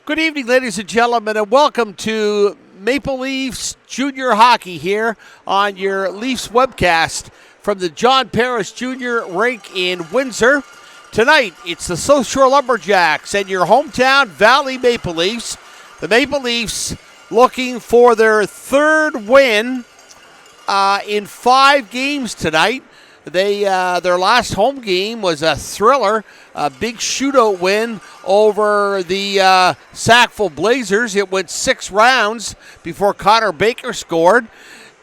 Good evening, ladies and gentlemen, and welcome to Maple Leafs Junior Hockey here on your Leafs webcast from the John Paris Jr. rink in Windsor. Tonight, it's the South Shore Lumberjacks and your hometown Valley Maple Leafs. The Maple Leafs looking for their third win in 5 games tonight. Their last home game was a thriller, a big shootout win over the Sackville Blazers. It went 6 rounds before Connor Baker scored.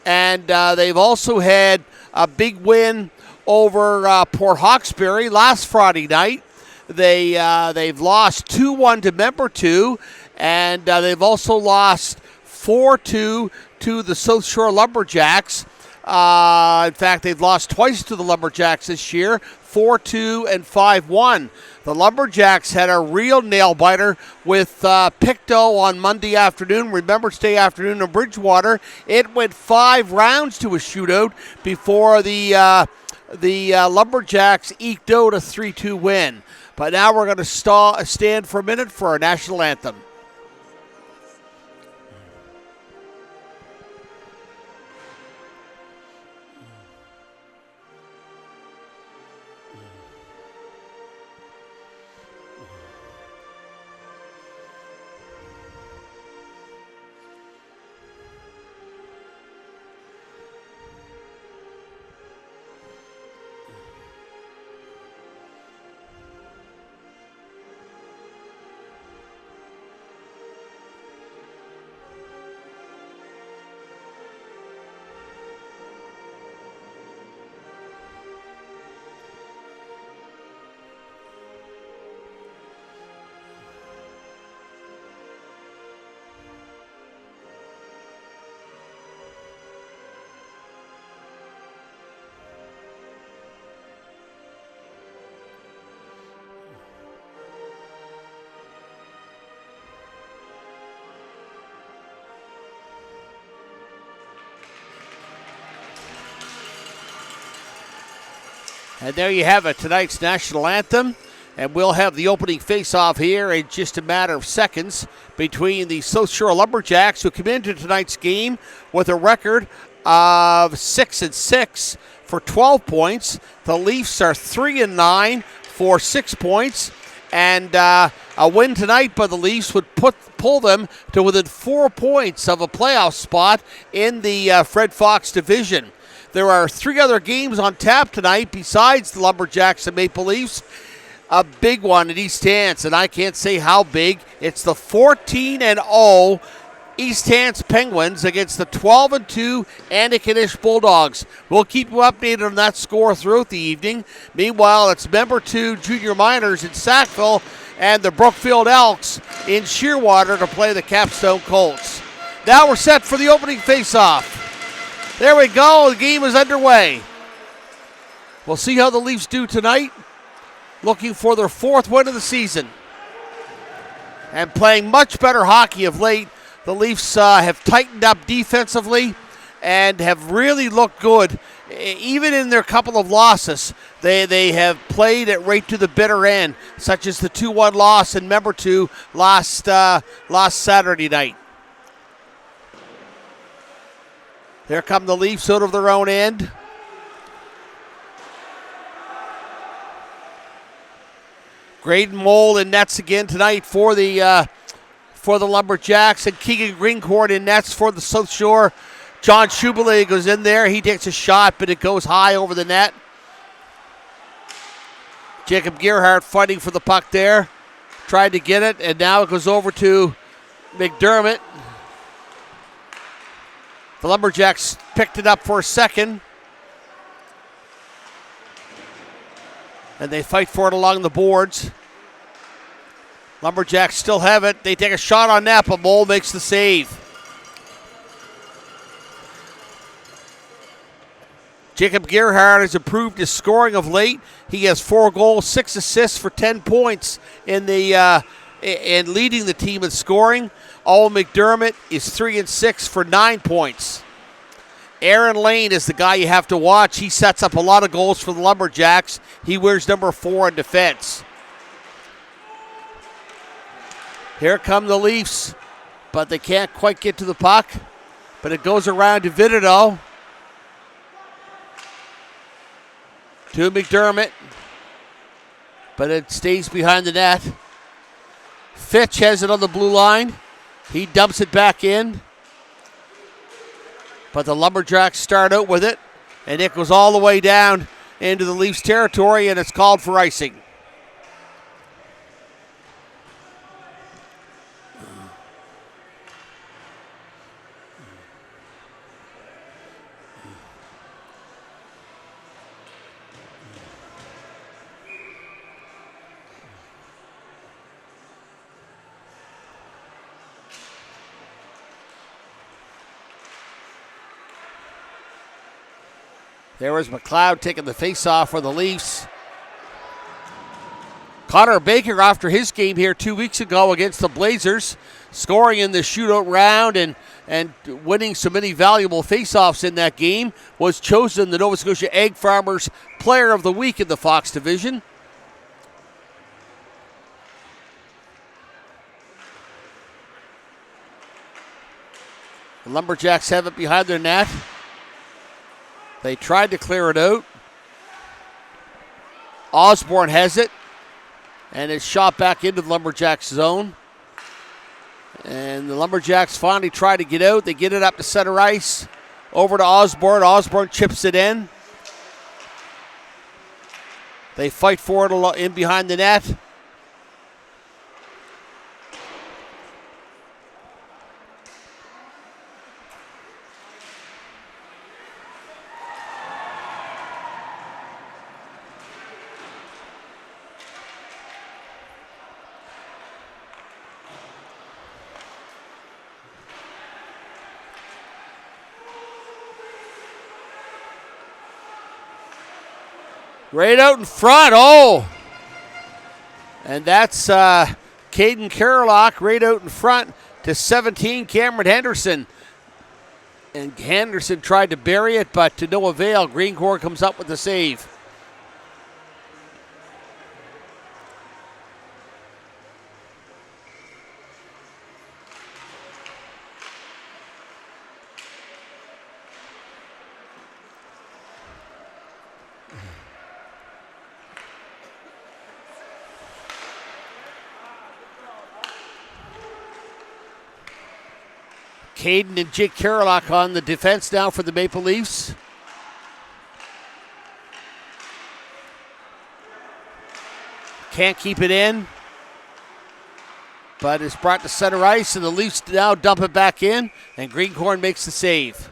And they've also had a big win over Port Hawkesbury last Friday night. They've lost 2-1 to Member 2, and they've also lost 4-2 to the South Shore Lumberjacks. In fact, they've lost twice to the Lumberjacks this year, 4-2 and 5-1. The Lumberjacks had a real nail-biter with Pictou on Monday afternoon, Remembrance Day afternoon in Bridgewater. It went 5 rounds to a shootout before the Lumberjacks eked out a 3-2 win. But now we're going to stand for a minute for our national anthem. And there you have it, tonight's national anthem. And we'll have the opening face-off here in just a matter of seconds between the South Shore Lumberjacks, who come into tonight's game with a record of 6-6 for 12 points. The Leafs are 3-9 for 6 points. And a win tonight by the Leafs would pull them to within 4 points of a playoff spot in the Fred Fox division. There are 3 other games on tap tonight besides the Lumberjacks and Maple Leafs. A big one at East Hants, and I can't say how big. It's the 14-0 East Hants Penguins against the 12-2 Antigonish Bulldogs. We'll keep you updated on that score throughout the evening. Meanwhile, it's Member 2 Junior Miners in Sackville and the Brookfield Elks in Shearwater to play the Capstone Colts. Now we're set for the opening face-off. There we go. The game is underway. We'll see how the Leafs do tonight. Looking for their 4th win of the season. And playing much better hockey of late. The Leafs have tightened up defensively and have really looked good. Even in their couple of losses, they have played it right to the bitter end, such as the 2-1 loss in Member 2 last Saturday night. Here come the Leafs out of their own end. Graydon Mole in nets again tonight for the Lumberjacks, and Keegan Greencourt in nets for the South Shore. John Schubele goes in there. He takes a shot, but it goes high over the net. Jacob Gerhardt fighting for the puck there. Tried to get it, and now it goes over to McDermott. The Lumberjacks picked it up for a second. And they fight for it along the boards. Lumberjacks still have it. They take a shot on net, but Mole makes the save. Jacob Gerhardt has improved his scoring of late. He has 4 goals, 6 assists for 10 points in leading the team in scoring. Owen McDermott is 3-6 for 9 points. Aaron Lane is the guy you have to watch. He sets up a lot of goals for the Lumberjacks. He wears number 4 in defense. Here come the Leafs, but they can't quite get to the puck. But it goes around to Vitito. To McDermott. But it stays behind the net. Fitch has it on the blue line. He dumps it back in. But the Lumberjacks start out with it. And it goes all the way down into the Leafs territory, and it's called for icing. There was McLeod taking the face-off for the Leafs. Connor Baker, after his game here 2 weeks ago against the Blazers, scoring in the shootout round and winning so many valuable face-offs in that game, was chosen the Nova Scotia Egg Farmers Player of the Week in the Fox division. The Lumberjacks have it behind their net. They tried to clear it out. Osborne has it. And it's shot back into the Lumberjacks zone. And the Lumberjacks finally try to get out. They get it up to center ice. Over to Osborne. Osborne chips it in. They fight for it in behind the net. Right out in front. Oh! And that's Caden Carlock right out in front to 17, Cameron Henderson. And Henderson tried to bury it, but to no avail. Greencore comes up with the save. Caden and Jake Carlock on the defense now for the Maple Leafs. Can't keep it in. But it's brought to center ice, and the Leafs now dump it back in, and Greencorn makes the save.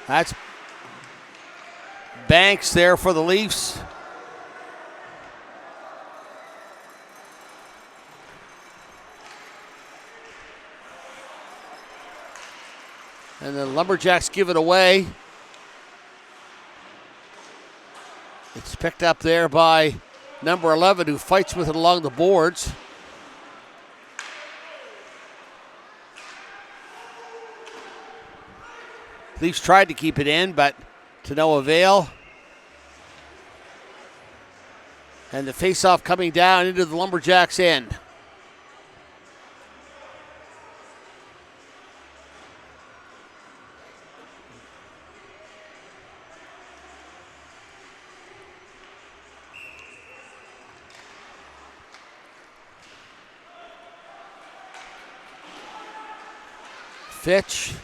That's Banks there for the Leafs. And the Lumberjacks give it away. It's picked up there by number 11, who fights with it along the boards. Leafs tried to keep it in, but to no avail. And the faceoff coming down into the Lumberjacks' end. Fitch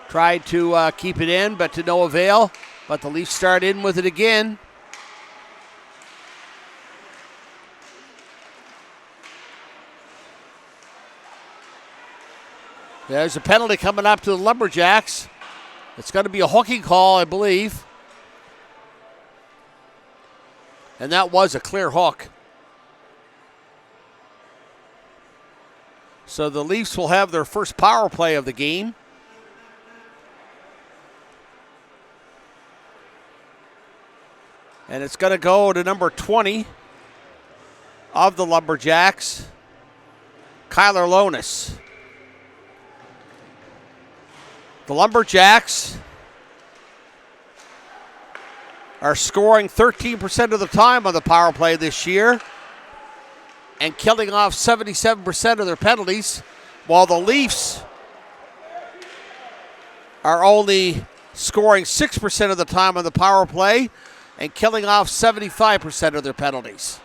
tried to keep it in, but to no avail. But the Leafs start in with it again. There's a penalty coming up to the Lumberjacks. It's going to be a hooking call, I believe. And that was a clear hook. So the Leafs will have their first power play of the game. And it's going to go to number 20 of the Lumberjacks, Kyler Lonis. The Lumberjacks are scoring 13% of the time on the power play this year and killing off 77% of their penalties, while the Leafs are only scoring 6% of the time on the power play and killing off 75% of their penalties.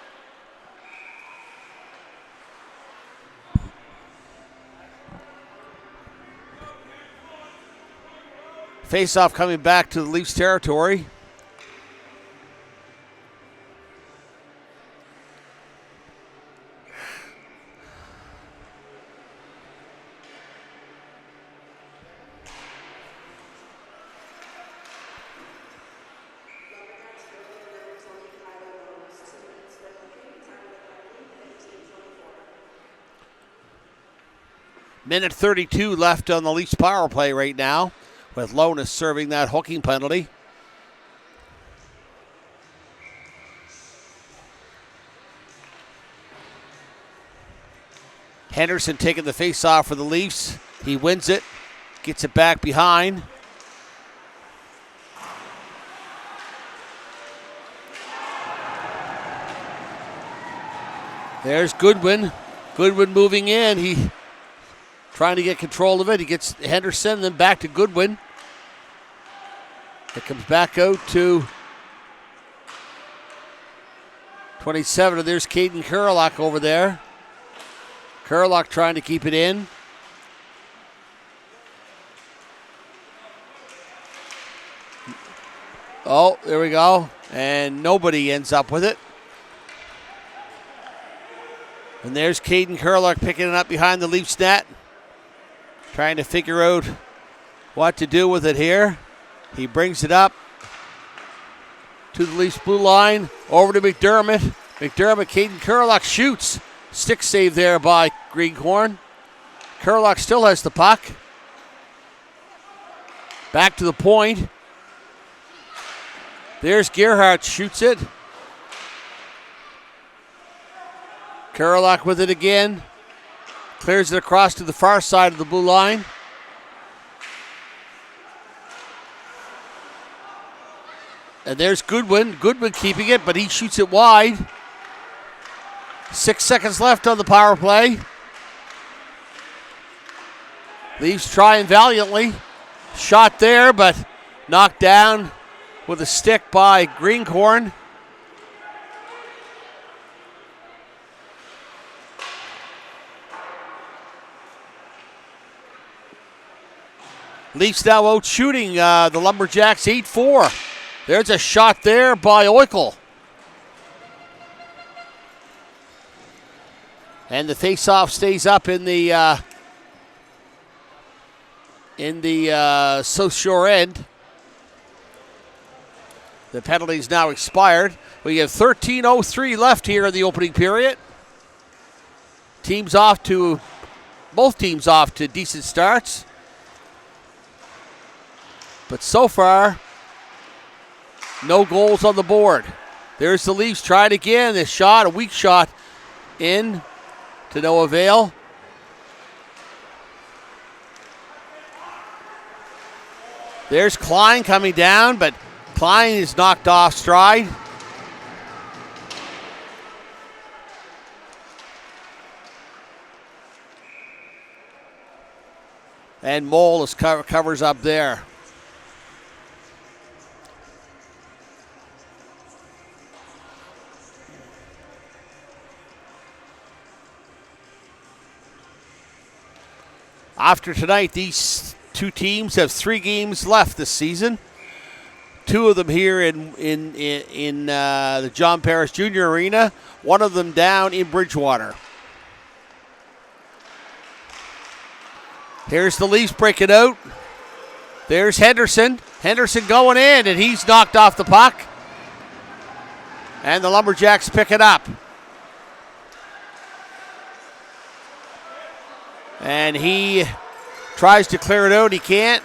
Face-off coming back to the Leafs territory. Minute 32 left on the Leafs power play right now, with Lonis serving that hooking penalty. Henderson taking the face-off for the Leafs. He wins it, gets it back behind. There's Goodwin. Goodwin moving in. He trying to get control of it. He gets Henderson, then back to Goodwin. It comes back out to 27. And there's Caden Kurlock over there. Kurlock trying to keep it in. Oh, there we go. And nobody ends up with it. And there's Caden Kurlock picking it up behind the Leafs net. Trying to figure out what to do with it here. He brings it up to the Leafs blue line. Over to McDermott. Caden Kurlock shoots. Stick save there by Greenhorn. Kurlock still has the puck. Back to the point. There's Gerhardt, shoots it. Kurlock with it again. Clears it across to the far side of the blue line. And there's Goodwin. Goodwin keeping it, but he shoots it wide. 6 seconds left on the power play. Leafs trying valiantly. Shot there, but knocked down with a stick by Greenhorn. Leafs now out shooting the Lumberjacks 8-4. There's a shot there by Oikel. And the face-off stays up in the South Shore end. The penalty's now expired. We have 13:03 left here in the opening period. Both teams off to decent starts. But so far, no goals on the board. There's the Leafs trying again. This shot, a weak shot in to no avail. There's Klein coming down, but Klein is knocked off stride. And Mole is covers up there. After tonight, these two teams have 3 games left this season. 2 of them here in the John Paris Jr. Arena. 1 of them down in Bridgewater. Here's the Leafs breaking out. There's Henderson. Henderson going in, and he's knocked off the puck. And the Lumberjacks pick it up. And he tries to clear it out. He can't.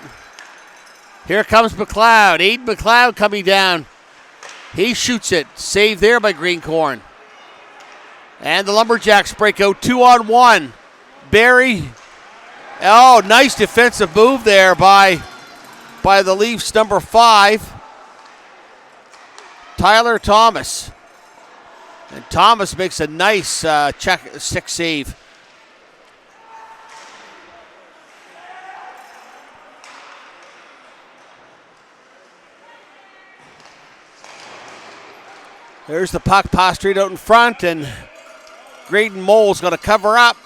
Here comes McLeod. Aiden McLeod coming down. He shoots it. Saved there by Greencorn. And the Lumberjacks break out 2-on-1. Barry. Oh, nice defensive move there by the Leafs, number 5, Tyler Thomas. And Thomas makes a nice stick save. There's the puck, pass straight out in front, and Graydon Mole's going to cover up.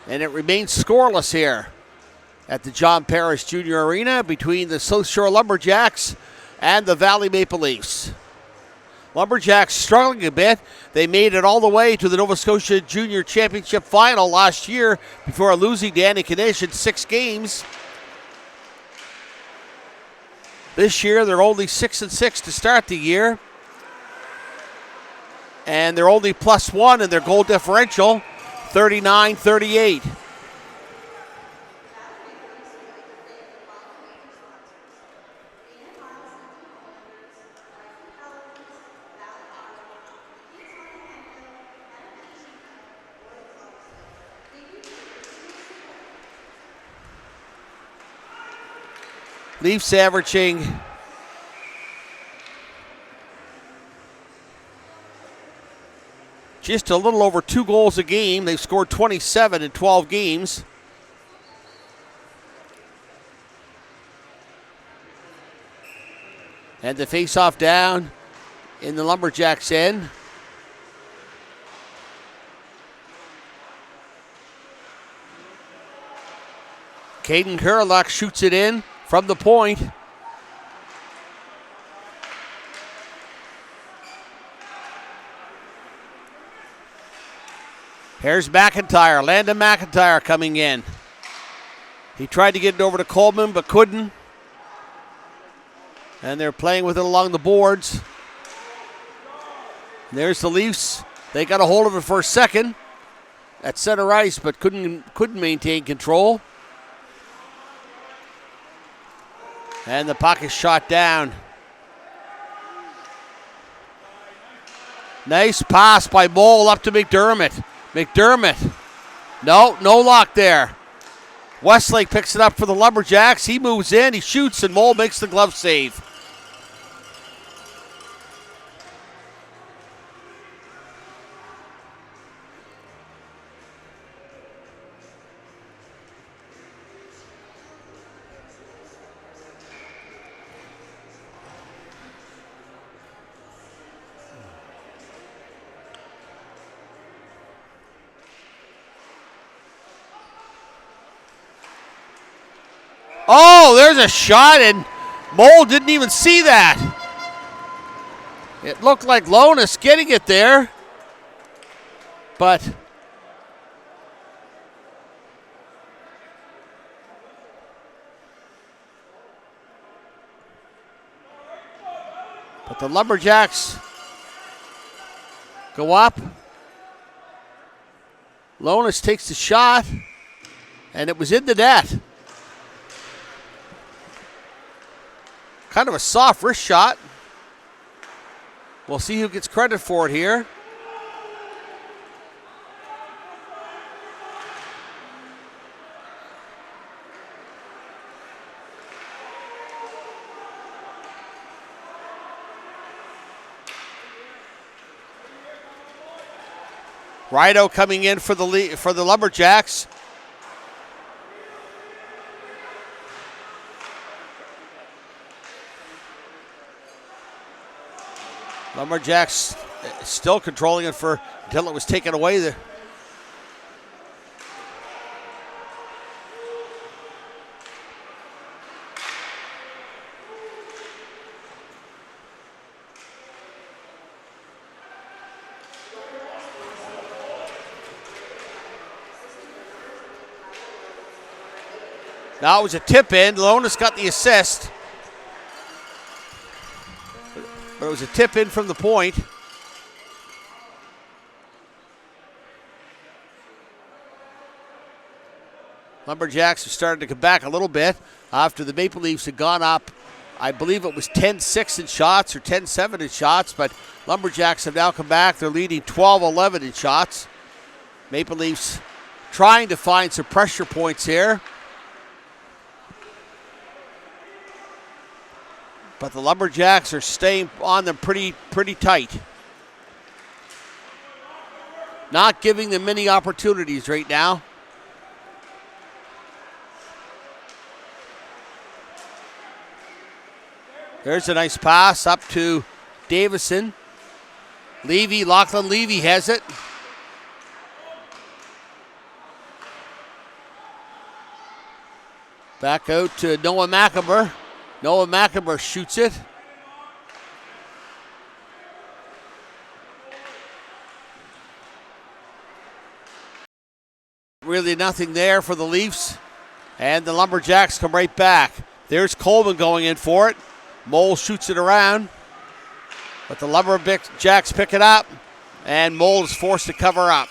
And it remains scoreless here at the John Parrish Jr. Arena between the South Shore Lumberjacks and the Valley Maple Leafs. Lumberjacks struggling a bit. They made it all the way to the Nova Scotia Junior Championship final last year before losing to Antigonish in 6 games. This year, they're only 6-6 to start the year. And they're only +1 in their goal differential, 39-38. Leafs averaging just a little over 2 goals a game. They've scored 27 in 12 games. And the face-off down in the Lumberjacks' end. Caden Kurlock shoots it in from the point. Here's McIntyre, Landon McIntyre coming in. He tried to get it over to Coleman, but couldn't. And they're playing with it along the boards. And there's the Leafs. They got a hold of it for a second at center ice, but couldn't maintain control. And the puck is shot down. Nice pass by Mole up to McDermott. No lock there. Westlake picks it up for the Lumberjacks. He moves in, he shoots, and Mole makes the glove save. Oh, there's a shot, and Mole didn't even see that. It looked like Lonis getting it there, but the Lumberjacks go up. Lonis takes the shot, and it was in the net. Kind of a soft wrist shot. We'll see who gets credit for it here. Rido coming in for the Lumberjacks. Lumberjacks still controlling it until it was taken away there. Now it was a tip in. Lonis got the assist. But it was a tip in from the point. Lumberjacks have started to come back a little bit after the Maple Leafs had gone up. I believe it was 10-6 in shots or 10-7 in shots, but Lumberjacks have now come back. They're leading 12-11 in shots. Maple Leafs trying to find some pressure points here. But the Lumberjacks are staying on them pretty tight. Not giving them many opportunities right now. There's a nice pass up to Davison. Lachlan Levy has it. Back out to Noah McAmber. Noah McAmber shoots it. Really nothing there for the Leafs. And the Lumberjacks come right back. There's Coleman going in for it. Mole shoots it around, but the Lumberjacks pick it up, and Mole is forced to cover up.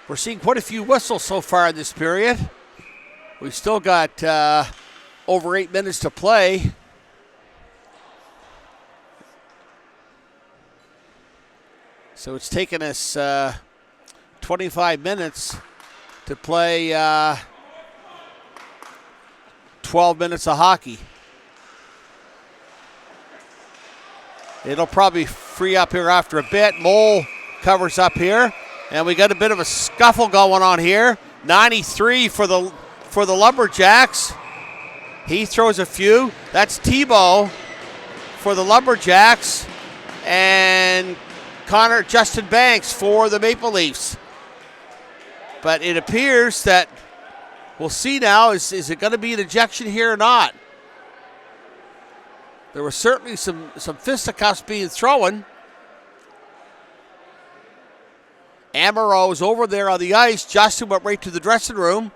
We're seeing quite a few whistles so far in this period. We've still got over 8 minutes to play. So it's taken us 25 minutes to play 12 minutes of hockey. It'll probably free up here after a bit. Mole covers up here. And we got a bit of a scuffle going on here. 93 for the Lumberjacks. He throws a few. That's Tebow for the Lumberjacks. And Justin Banks for the Maple Leafs. But it appears that we'll see now, is it going to be an ejection here or not? There was certainly some fisticuffs being thrown. Amaro is over there on the ice. Justin went right to the dressing room.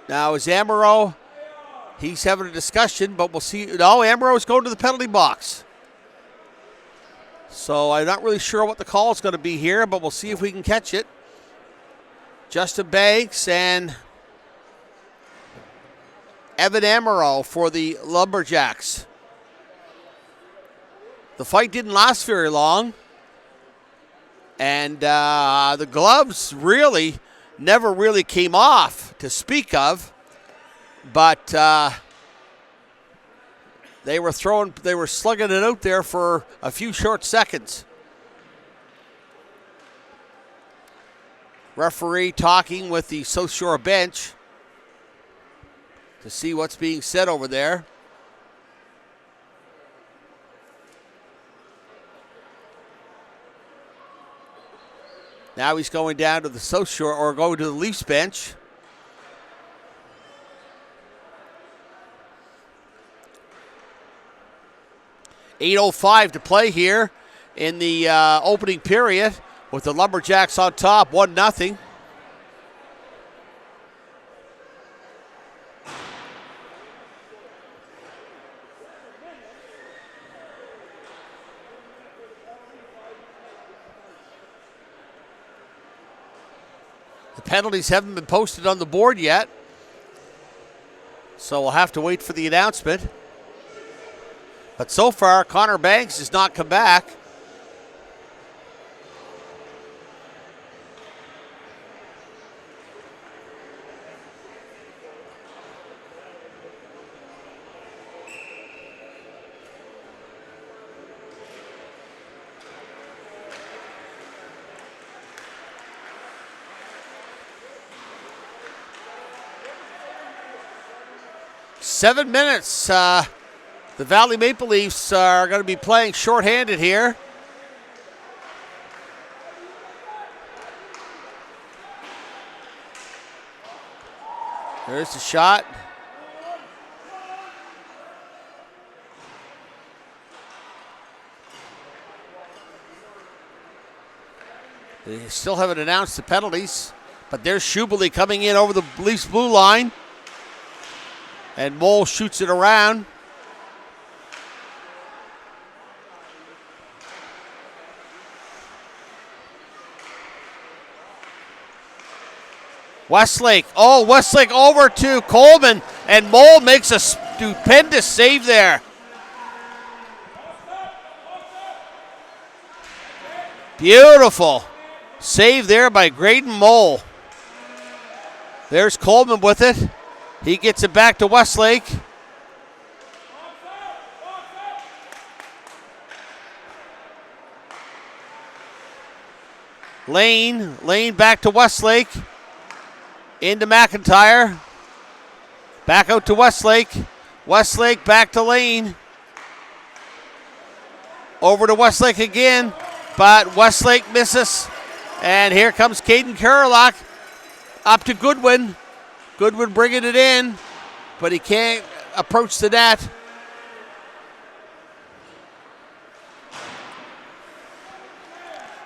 Now is Amaro, he's having a discussion, but we'll see. No, Amaro is going to the penalty box. So I'm not really sure what the call is going to be here, but we'll see if we can catch it. Justin Banks and Evan Amaro for the Lumberjacks. The fight didn't last very long. And the gloves really never really came off to speak of. But they were slugging it out there for a few short seconds. Referee talking with the South Shore bench to see what's being said over there. Now he's going down to the South Shore, or going to the Leafs bench. .8:05 to play here in the opening period, with the Lumberjacks on top, 1-0. The penalties haven't been posted on the board yet, so we'll have to wait for the announcement. But so far, Connor Banks has not come back. Seven minutes. The The Valley Maple Leafs are going to be playing shorthanded here. There's the shot. They still haven't announced the penalties, but there's Schubele coming in over the Leafs blue line. And Mole shoots it around. Westlake. Oh, Westlake over to Coleman. And Mole makes a stupendous save there. Beautiful save there by Graydon Mole. There's Coleman with it. He gets it back to Westlake. Lane back to Westlake. Into McIntyre. Back out to Westlake. Westlake back to Lane. Over to Westlake again, but Westlake misses. And here comes Caden Kerlock up to Goodwin. Goodwin bringing it in, but he can't approach the net.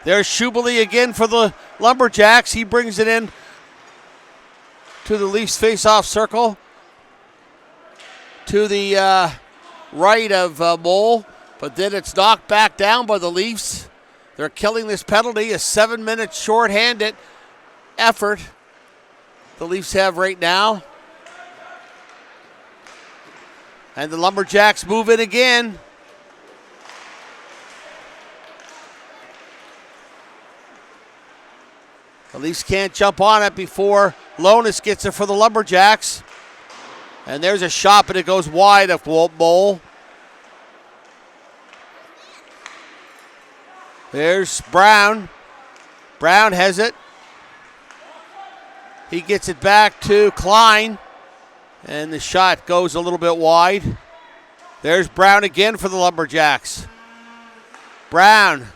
There's Schubele again for the Lumberjacks. He brings it in to the Leafs face-off circle. To the right of Mole, but then it's knocked back down by the Leafs. They're killing this penalty, a 7-minute shorthanded effort the Leafs have right now. And the Lumberjacks move in again. The Leafs can't jump on it before Lonis gets it for the Lumberjacks. And there's a shot, but it goes wide of Mole. There's Brown. Brown has it. He gets it back to Klein. And the shot goes a little bit wide. There's Brown again for the Lumberjacks. Brown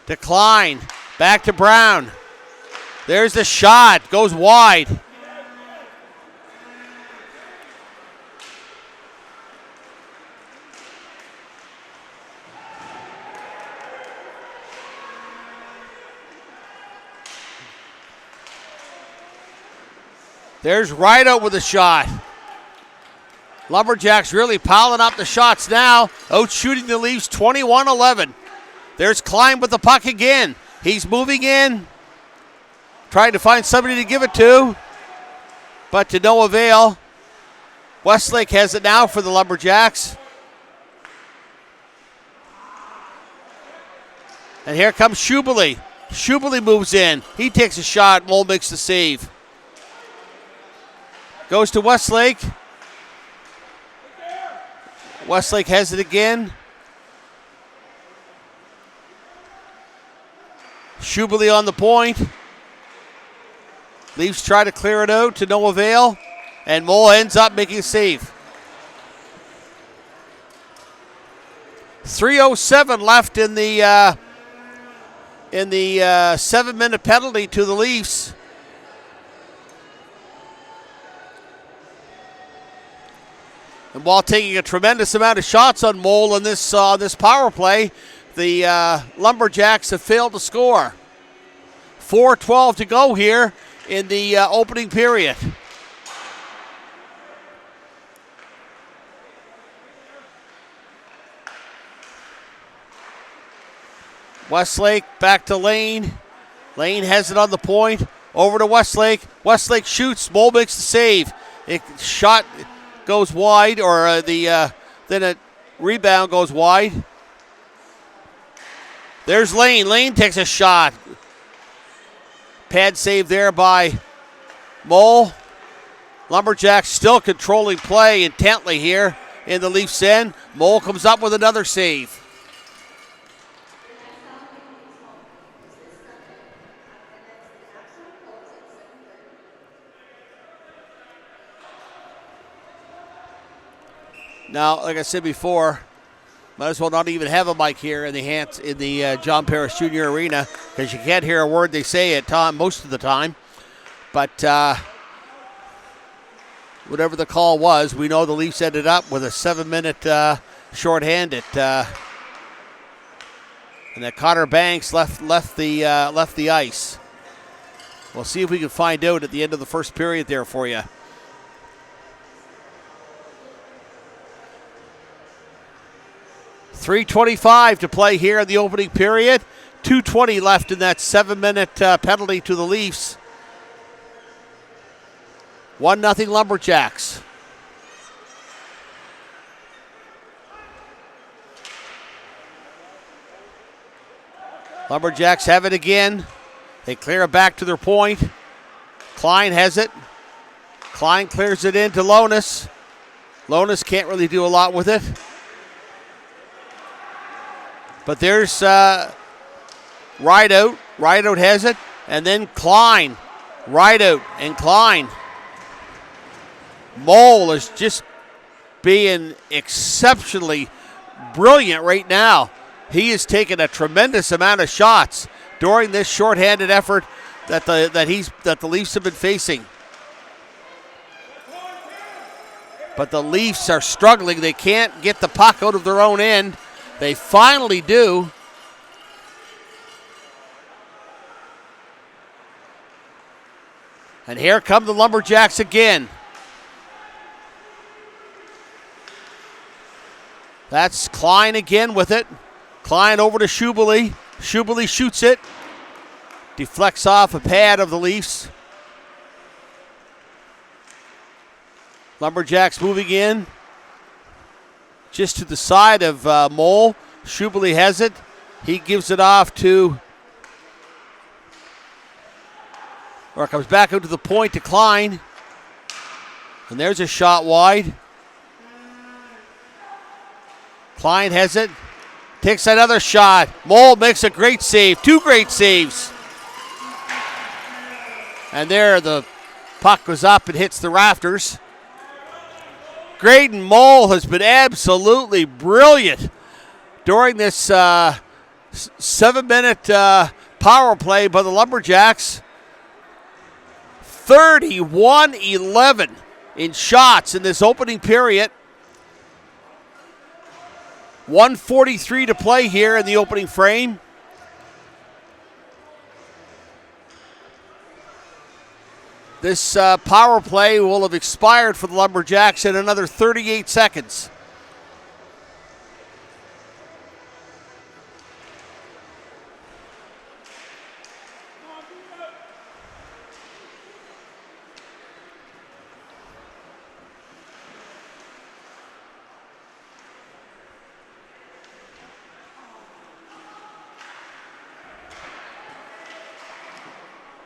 to Klein. Back to Brown. There's the shot. Goes wide. There's Rideout with a shot. Lumberjacks really piling up the shots now, out shooting the Leafs 21-11. There's Klein with the puck again. He's moving in, trying to find somebody to give it to, but to no avail. Westlake has it now for the Lumberjacks. And here comes Schubele. Schubele moves in. He takes a shot. Mole makes the save. Goes to Westlake. Westlake has it again. Schubele on the point. Leafs try to clear it out to no avail. And Mole ends up making a save. 3:07 left in the 7-minute penalty to the Leafs. And while taking a tremendous amount of shots on Mole in this power play, the Lumberjacks have failed to score. 4:12 to go here in the opening period. Westlake back to Lane. Lane has it on the point. Over to Westlake. Westlake shoots. Mole makes the save. Shot goes wide, or then a rebound goes wide. There's Lane. Lane takes a shot. Pad save there by Mole. Lumberjacks still controlling play intently here in the Leafs end. Mole comes up with another save. Now, like I said before, might as well not even have a mic here in the John Parrish Jr. Arena, because you can't hear a word they say at most of the time. But whatever the call was, we know the Leafs ended up with a 7-minute shorthanded, and that Connor Banks left the ice. We'll see if we can find out at the end of the first period there for you. .325 to play here in the opening period. 2:20 left in that 7-minute penalty to the Leafs. 1-0 Lumberjacks. Lumberjacks have it again. They clear it back to their point. Klein has it. Klein clears it in to Lonas. Lonas can't really do a lot with it. But there's Rideout. Rideout has it. And then Klein. Rideout and Klein. Mole is just being exceptionally brilliant right now. He has taken a tremendous amount of shots during this shorthanded effort that the Leafs have been facing. But the Leafs are struggling. They can't get the puck out of their own end. They finally do. And here come the Lumberjacks again. That's Klein again with it. Klein over to Schubele. Schubele shoots it. Deflects off a pad of the Leafs. Lumberjacks moving in. Just to the side of Mole. Schubele has it. He gives it off to, or comes back out to the point to Klein. And there's a shot wide. Klein has it. Takes another shot. Mole makes a great save. 2 great saves. And there the puck goes up and hits the rafters. Graydon Mole has been absolutely brilliant during this 7-minute power play by the Lumberjacks. 31-11 in shots in this opening period. 1:43 to play here in the opening frame. This power play will have expired for the Lumberjacks in another 38 seconds.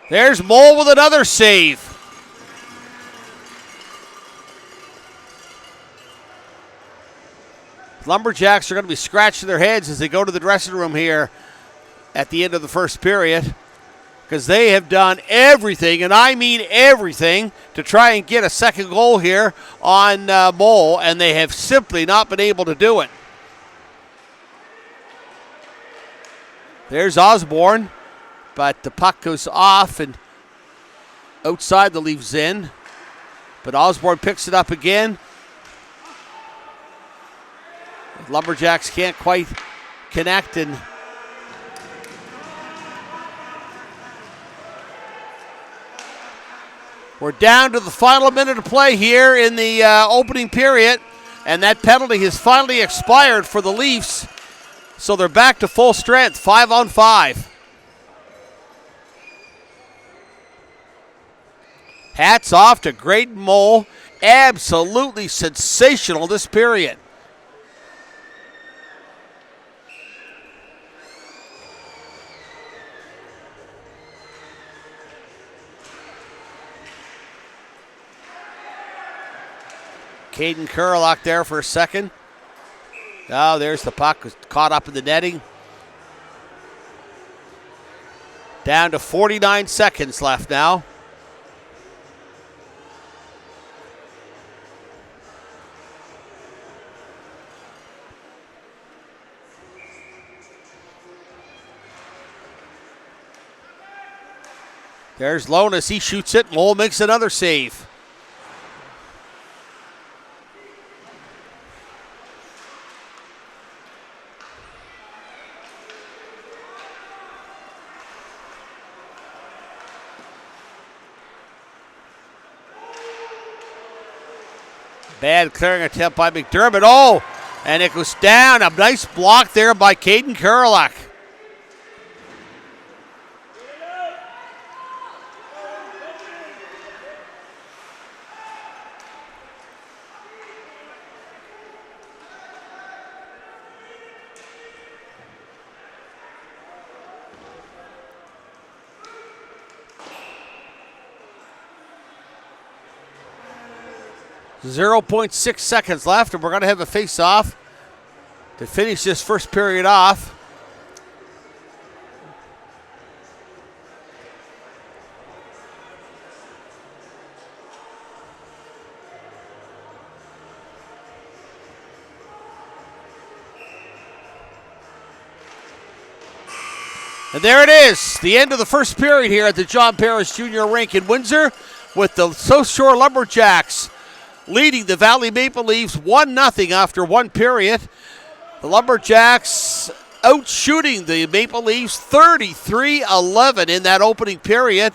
There's Mole with another save. Lumberjacks are going to be scratching their heads as they go to the dressing room here at the end of the first period, because they have done everything, and I mean everything, to try and get a second goal here on Mole, and they have simply not been able to do it. There's Osborne. But the puck goes off and outside the Leafs in. But Osborne picks it up again. Lumberjacks can't quite connect, and we're down to the final minute of play here in the opening period, and that penalty has finally expired for the Leafs. So they're back to full strength, 5-on-5. Hats off to Graydon Mole. Absolutely sensational this period. Caden Kurlock there for a second. Oh, there's the puck. Was caught up in the netting. Down to 49 seconds left now. There's Lonis. He shoots it. Lowell makes another save. Bad clearing attempt by McDermott. Oh, and it goes down. A nice block there by Caden Kurlak. .6 seconds left, and we're going to have a face-off to finish this first period off. And there it is, the end of the first period here at the John Paris Junior Rink in Windsor, with the South Shore Lumberjacks leading the Valley Maple Leafs 1-0 after one period. The Lumberjacks outshooting the Maple Leafs 33-11 in that opening period.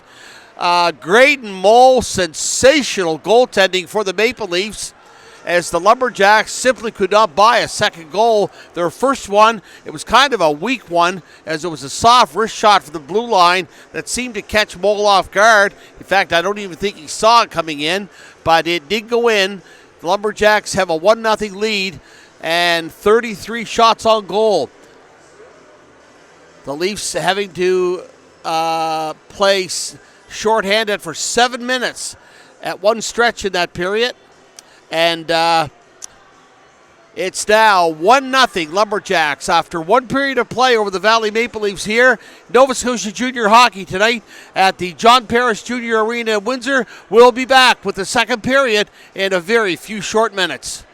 Graydon Mole, sensational goaltending for the Maple Leafs, as the Lumberjacks simply could not buy a second goal. Their first one, it was kind of a weak one, as it was a soft wrist shot from the blue line that seemed to catch Mole off guard. In fact, I don't even think he saw it coming in, but it did go in. The Lumberjacks have a 1-0 lead and 33 shots on goal. The Leafs having to play shorthanded for 7 minutes at one stretch in that period. And it's now 1-0 Lumberjacks after one period of play over the Valley Maple Leafs here. Nova Scotia Junior Hockey tonight at the John Paris Junior Arena in Windsor. We'll be back with the second period in a very few short minutes.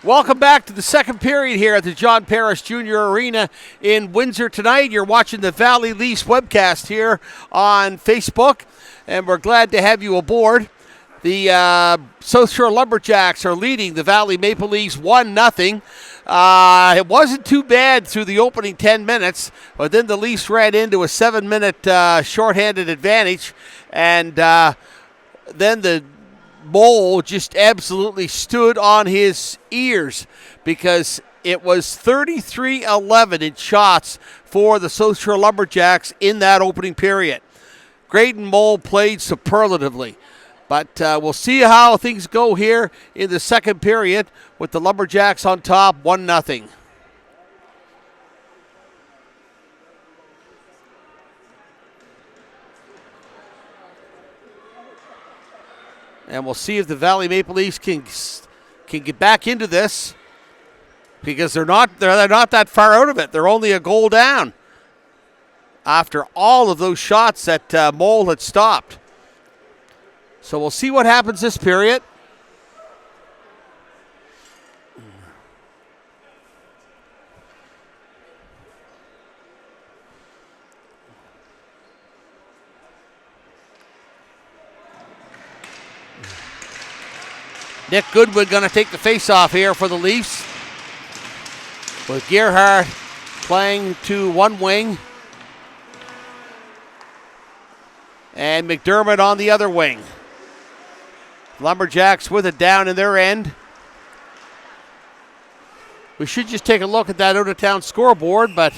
Welcome back to the second period here at the John Paris Jr. Arena in Windsor tonight. You're watching the Valley Leafs webcast here on Facebook, and we're glad to have you aboard. The South Shore Lumberjacks are leading the Valley Maple Leafs 1-0. It wasn't too bad through the opening 10 minutes, but then the Leafs ran into a 7-minute shorthanded advantage, and then the Mole just absolutely stood on his ears because it was 33-11 in shots for the South Shore Lumberjacks in that opening period. Graydon Mole played superlatively, but we'll see how things go here in the second period with the Lumberjacks on top 1-0. And we'll see if the Valley Maple Leafs can get back into this, because they're not that far out of it. They're only a goal down after all of those shots that Mole had stopped. So we'll see what happens this period. Nick Goodwin going to take the face-off here for the Leafs, with Gerhardt playing to one wing and McDermott on the other wing. Lumberjacks with it down in their end. We should just take a look at that out-of-town scoreboard, but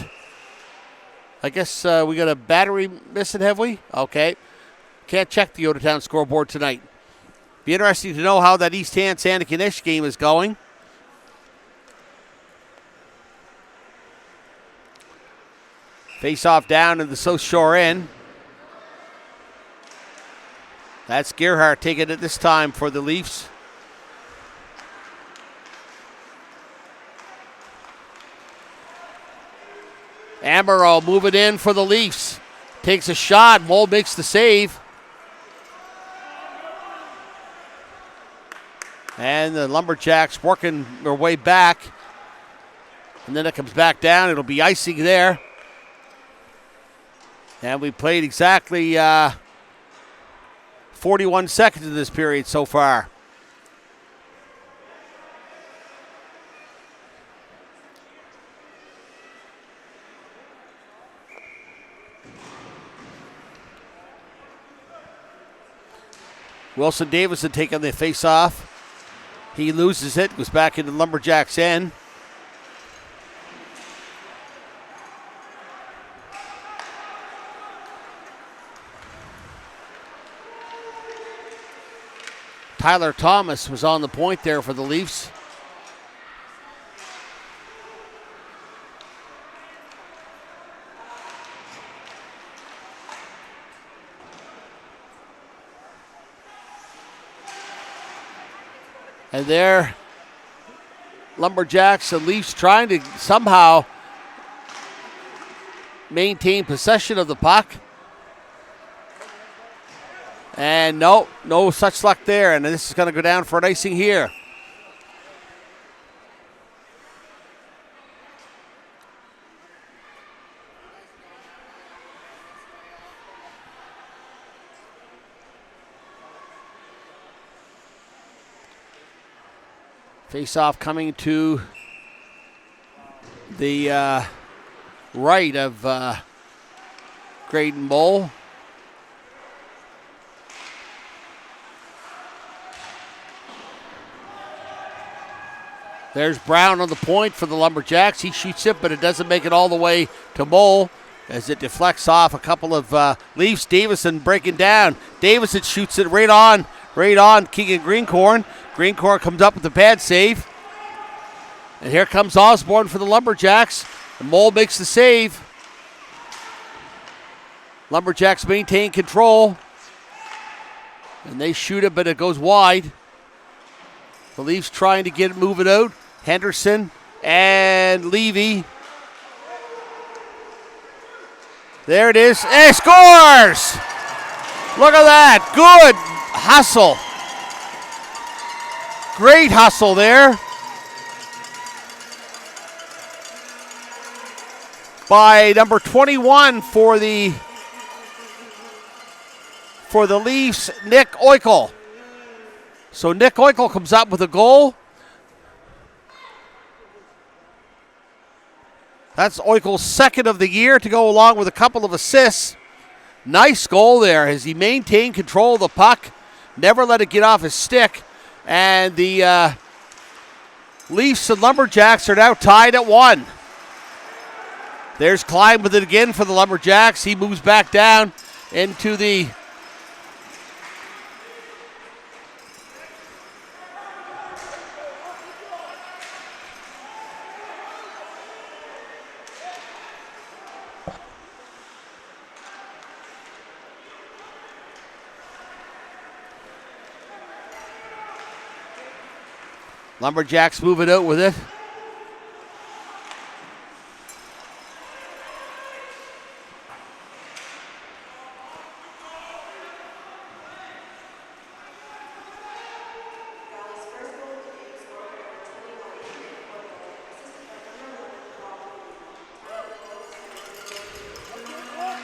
I guess we got a battery missing, have we? Okay. Can't check the out-of-town scoreboard tonight. Be interesting to know how that East Hand-Santa Kanish game is going. Face-off down in the South Shore end. That's Gerhardt taking it this time for the Leafs. Amaro moving in for the Leafs. Takes a shot. Mole makes the save. And the Lumberjacks working their way back. And then it comes back down. It'll be icing there. And we played exactly 41 seconds in this period so far. Wilson Davison taking the face-off. He loses it, goes back into Lumberjacks' end. Tyler Thomas was on the point there for the Leafs. And there, Lumberjacks and Leafs trying to somehow maintain possession of the puck. And no such luck there. And this is going to go down for an icing here. Face-off coming to the right of Graydon Mole. There's Brown on the point for the Lumberjacks. He shoots it, but it doesn't make it all the way to Mole as it deflects off a couple of Leafs. Davison breaking down. Davison shoots it right on Keegan Greencorn. Greencorn comes up with a bad save. And here comes Osborne for the Lumberjacks. The Mole makes the save. Lumberjacks maintain control. And they shoot it, but it goes wide. The Leafs trying to move it out. Henderson and Levy. There it is. And scores! Look at that. Good hustle. Great hustle there by number 21 for the Leafs, Nick Eichel. So Nick Eichel comes up with a goal. That's Eichel's second of the year to go along with a couple of assists. Nice goal there as he maintained control of the puck, never let it get off his stick. And the Leafs and Lumberjacks are now tied at 1. There's Klein with it again for the Lumberjacks. He moves back down into the Lumberjacks moving out with it.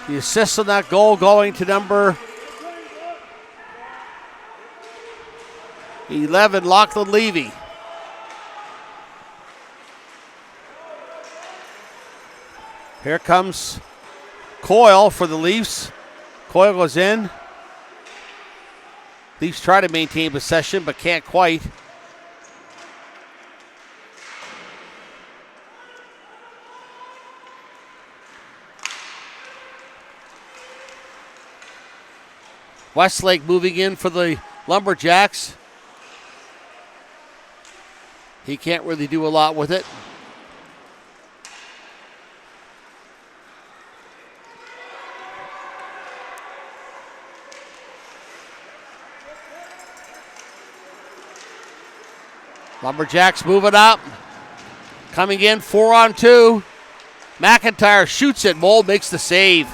The assist on that goal going to number 11, Lachlan Levy. Here comes Coyle for the Leafs. Coyle goes in. Leafs try to maintain possession, but can't quite. Westlake moving in for the Lumberjacks. He can't really do a lot with it. Lumberjacks moving up. Coming in 4-on-2. McIntyre shoots it. Mold makes the save.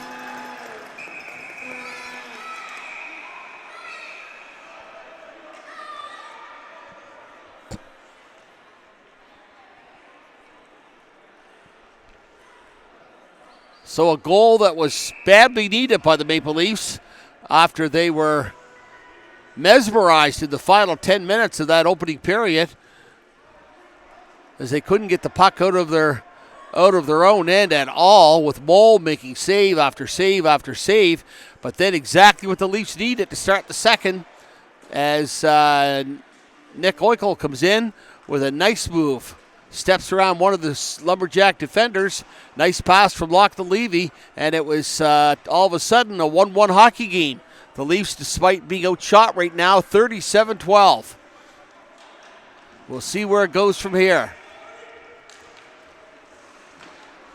So a goal that was badly needed by the Maple Leafs after they were mesmerized in the final 10 minutes of that opening period, as they couldn't get the puck out of their own end at all, with Mold making save after save after save. But then exactly what the Leafs needed to start the second, as Nick Eichel comes in with a nice move. Steps around one of the Lumberjack defenders. Nice pass from Lachlan Levy, and it was all of a sudden a 1-1 hockey game. The Leafs, despite being outshot right now, 37-12. We'll see where it goes from here.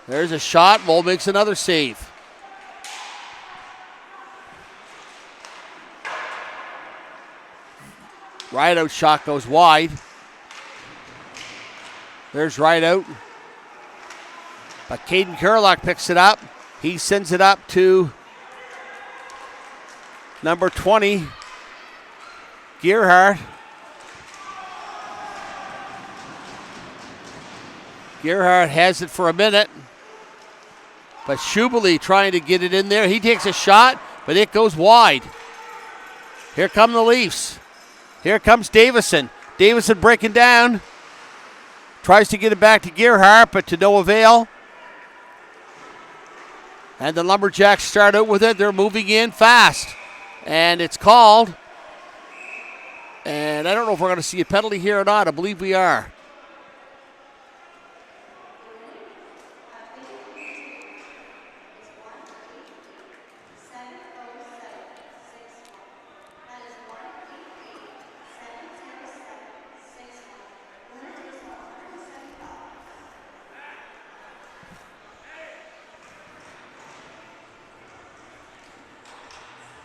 There's a shot. Mold makes another save. Rideout shot goes wide. There's Rideout. But Caden Kerlock picks it up. He sends it up to number 20, Gerhardt. Gerhardt has it for a minute. But Schubele trying to get it in there. He takes a shot, but it goes wide. Here come the Leafs. Here comes Davison. Davison breaking down. Tries to get it back to Gerhardt, but to no avail. And the Lumberjacks start out with it. They're moving in fast. And it's called. And I don't know if we're going to see a penalty here or not. I believe we are.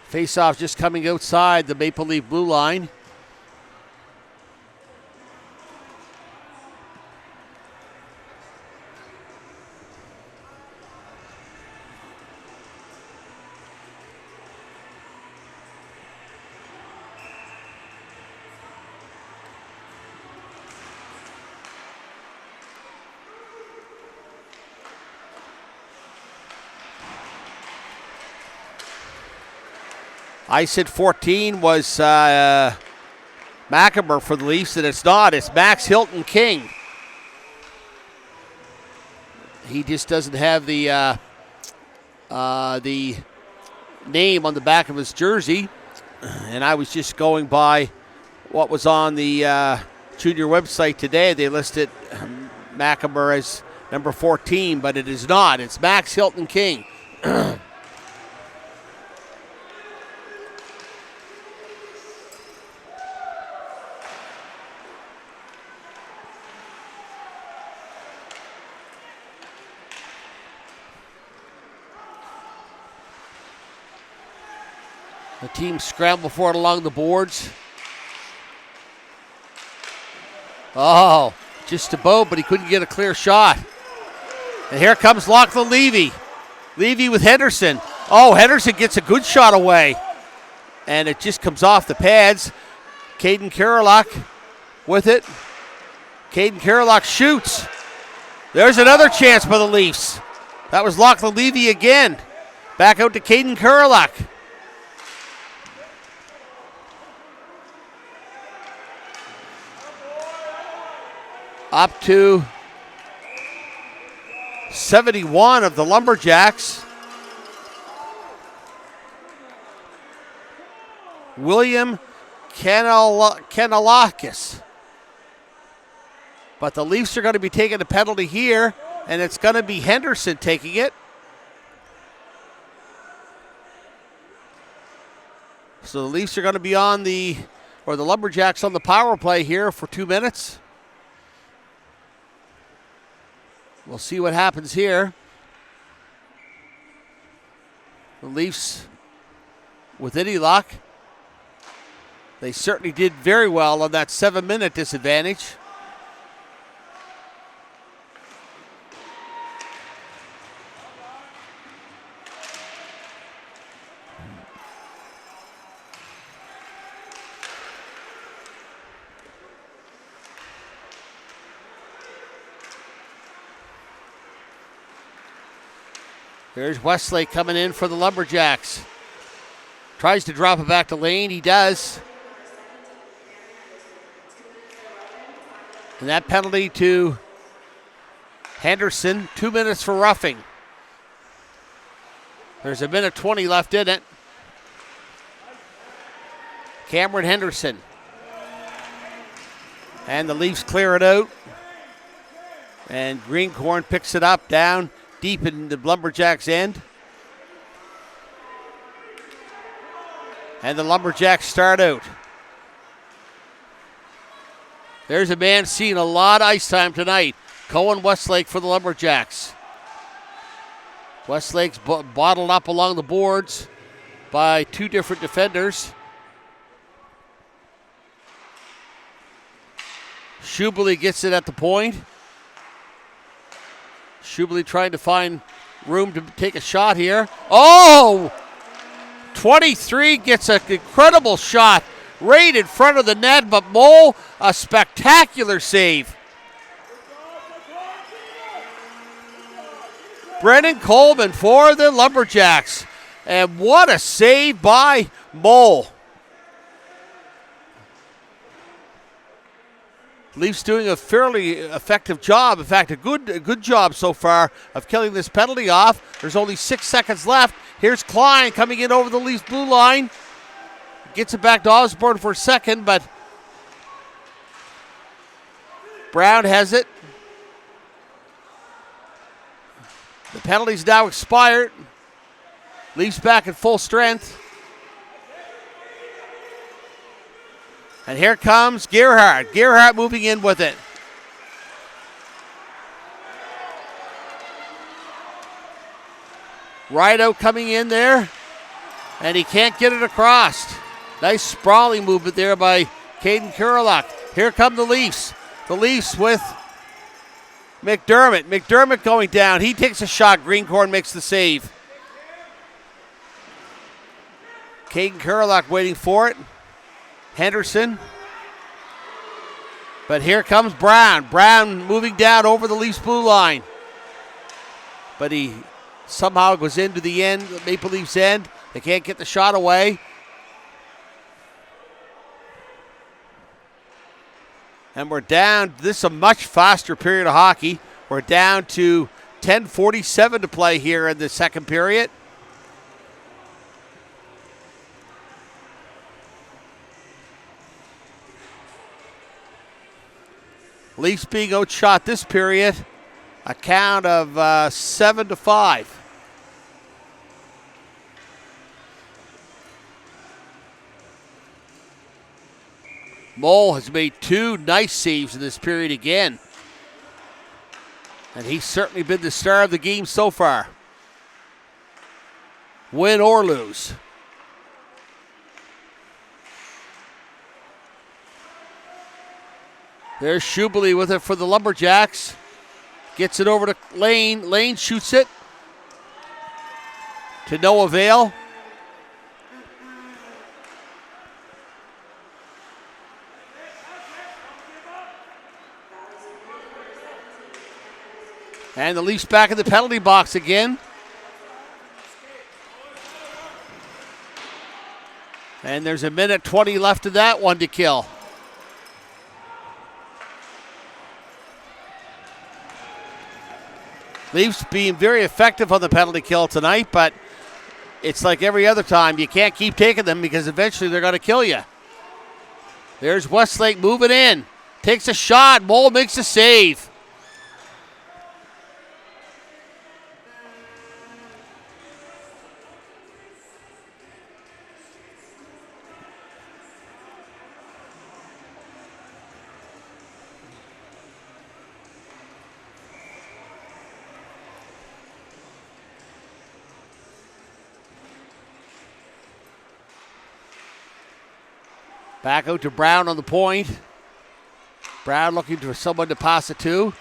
Face-off just coming outside the Maple Leaf blue line. I said 14 was McAmer for the Leafs, and it's not. It's Max Hilton King. He just doesn't have the name on the back of his jersey, and I was just going by what was on the junior website today. They listed McAmer as number 14, but it is not. It's Max Hilton King. The team scrambled for it along the boards. Oh, just about, but he couldn't get a clear shot. And here comes Lachlan Levy. Levy with Henderson. Oh, Henderson gets a good shot away. And it just comes off the pads. Caden Kerlock with it. Caden Kerlock shoots. There's another chance for the Leafs. That was Lachlan Levy again. Back out to Caden Kerlock. Up to 71 of the Lumberjacks. William Kanalakis. But the Leafs are going to be taking a penalty here, and it's going to be Henderson taking it. So the Leafs are going to be the Lumberjacks on the power play here for 2 minutes. We'll see what happens here. The Leafs with any luck. They certainly did very well on that 7-minute disadvantage. There's Westlake coming in for the Lumberjacks. Tries to drop it back to Lane. He does. And that penalty to Henderson. 2 minutes for roughing. There's 1:20 left in it. Cameron Henderson. And the Leafs clear it out. And Greencorn picks it up down deep in the Lumberjacks' end. And the Lumberjacks start out. There's a man seeing a lot of ice time tonight. Cohen Westlake for the Lumberjacks. Westlake's bottled up along the boards by 2 different defenders. Schubele gets it at the point. Schubele trying to find room to take a shot here. Oh! 23 gets an incredible shot right in front of the net, but Mole, a spectacular save. Brennan Coleman for the Lumberjacks. And what a save by Mole. Leafs doing a fairly effective job. In fact, a good job so far of killing this penalty off. There's only 6 seconds left. Here's Klein coming in over the Leafs blue line. Gets it back to Osborne for a second, but Brown has it. The penalty's now expired. Leafs back at full strength. And here comes Gerhardt. Gerhardt moving in with it. Rideout coming in there. And he can't get it across. Nice sprawling movement there by Caden Kerlock. Here come the Leafs. The Leafs with McDermott. McDermott going down. He takes a shot. Greencorn makes the save. Caden Kerlock waiting for it. Henderson. But here comes Brown. Brown moving down over the Leafs blue line. But he somehow goes into the end, Maple Leafs end. They can't get the shot away. And we're down. This is a much faster period of hockey. We're down to 10:47 to play here in the second period. Leafs being outshot this period, a count of 7-5. Mole has made 2 nice saves in this period again. And he's certainly been the star of the game so far. Win or lose. There's Schubele with it for the Lumberjacks. Gets it over to Lane. Lane shoots it. To no avail. And the Leafs back in the penalty box again. And there's a minute 20 left of that one to kill. Leafs being very effective on the penalty kill tonight, but it's like every other time. You can't keep taking them because eventually they're going to kill you. There's Westlake moving in. Takes a shot. Mole makes a save. Back out to Brown on the point. Brown looking for someone to pass it to.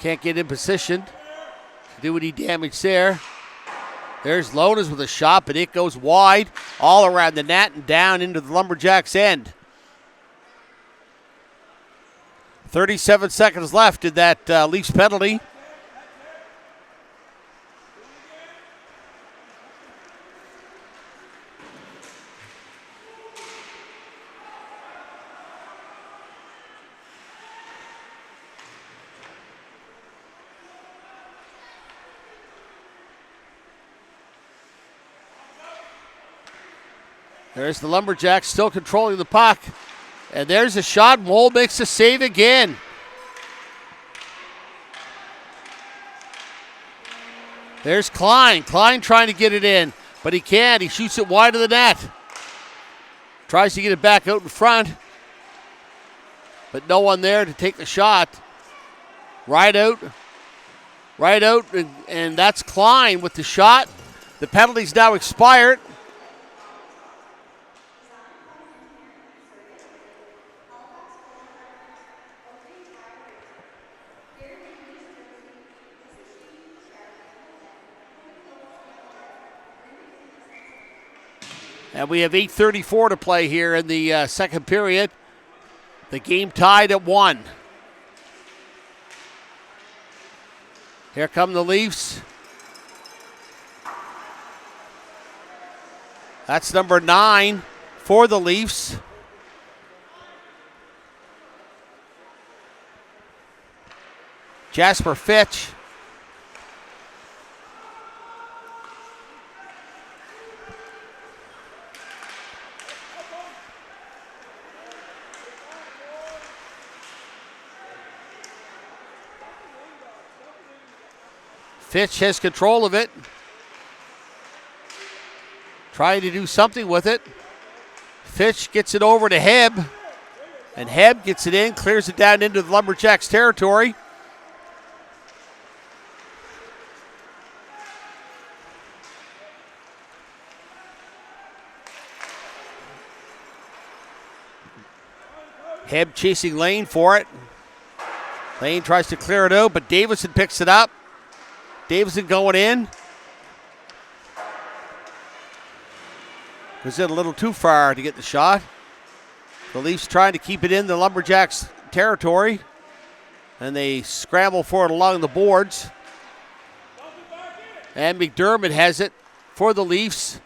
Can't get in position to do any damage there. There's Lonas with a shot, but it goes wide all around the net and down into the Lumberjacks' end. 37 seconds left in that Leafs penalty. There's the Lumberjacks still controlling the puck. And there's a shot. Mole makes a save again. There's Klein. Klein trying to get it in, but he can't. He shoots it wide of the net. Tries to get it back out in front, but no one there to take the shot. Right out, and that's Klein with the shot. The penalty's now expired. And we have 8:34 to play here in the second period. The game tied at 1. Here come the Leafs. That's number 9 for the Leafs. Jasper Fitch. Fitch has control of it. Trying to do something with it. Fitch gets it over to Hebb. And Hebb gets it in, clears it down into the Lumberjacks territory. Hebb chasing Lane for it. Lane tries to clear it out, but Davison picks it up. Davison going in. Was in a little too far to get the shot. The Leafs trying to keep it in the Lumberjacks territory. And they scramble for it along the boards. And McDermott has it for the Leafs.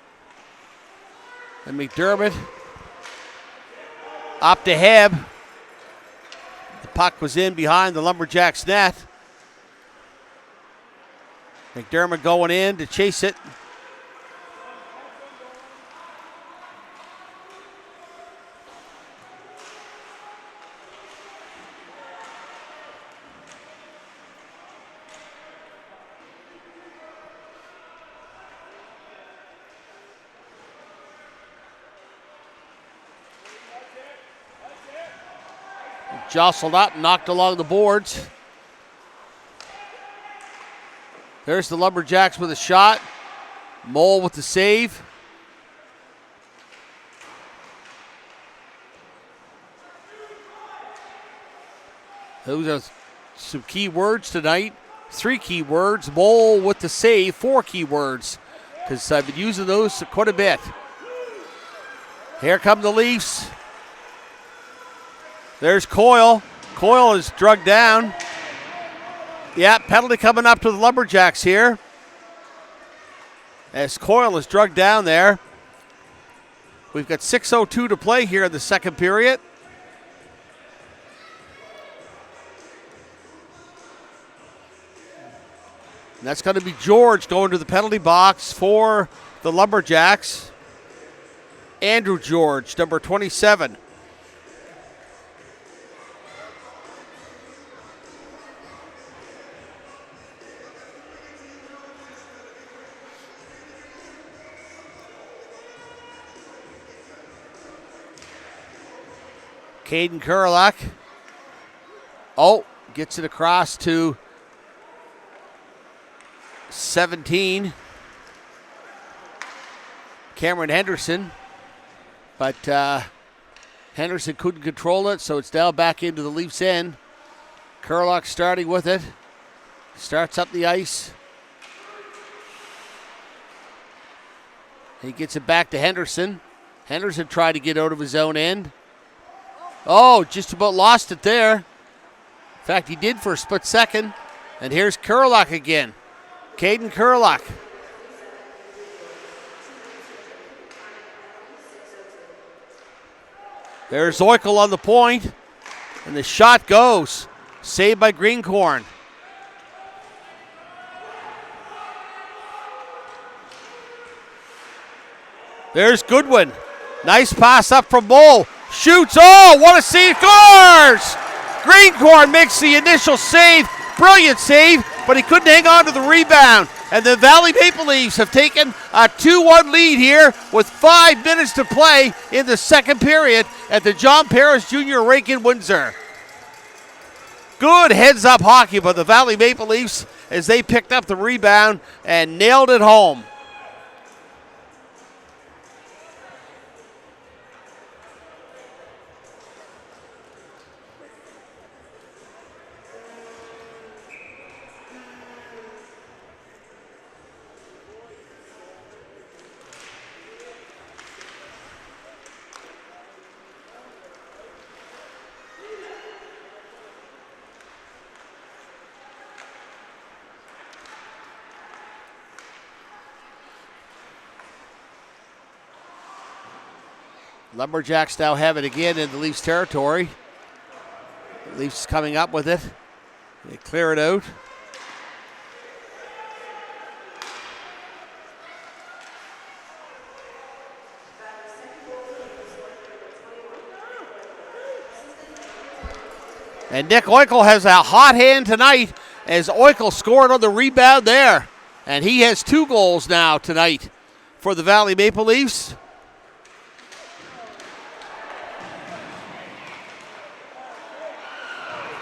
And McDermott Up to Heb. The puck was in behind the Lumberjacks net. McDermott going in to chase it. Jostled up, knocked along the boards. There's the Lumberjacks with a shot. Mole with the save. Those are some key words tonight. 3 key words. Mole with the save. 4 key words. Because I've been using those quite a bit. Here come the Leafs. There's Coyle. Coyle is drugged down. Yeah, penalty coming up to the Lumberjacks here. As Coyle is drugged down there. We've got 6:02 to play here in the second period. And that's going to be George going to the penalty box for the Lumberjacks. Andrew George, number 27. Caden Kurlak. Oh, gets it across to 17. Cameron Henderson. But Henderson couldn't control it, so it's now back into the Leafs' end. Kurlak starting with it. Starts up the ice. He gets it back to Henderson. Henderson tried to get out of his own end. Oh, just about lost it there. In fact, he did for a split second. And here's Kurlak again. Caden Kurlak. There's Oikel on the point. And the shot goes. Saved by Greencorn. There's Goodwin. Nice pass up from Mole. Shoots. Oh, what a save. Scores! Greencorn makes the initial save. Brilliant save, but he couldn't hang on to the rebound. And the Valley Maple Leafs have taken a 2-1 lead here with 5 minutes to play in the second period at the John Paris Jr. Rink in Windsor. Good heads-up hockey by the Valley Maple Leafs as they picked up the rebound and nailed it home. Lumberjacks now have it again in the Leafs territory. The Leafs coming up with it. They clear it out. And Nick Oikel has a hot hand tonight as Oikel scored on the rebound there. And he has 2 goals now tonight for the Valley Maple Leafs.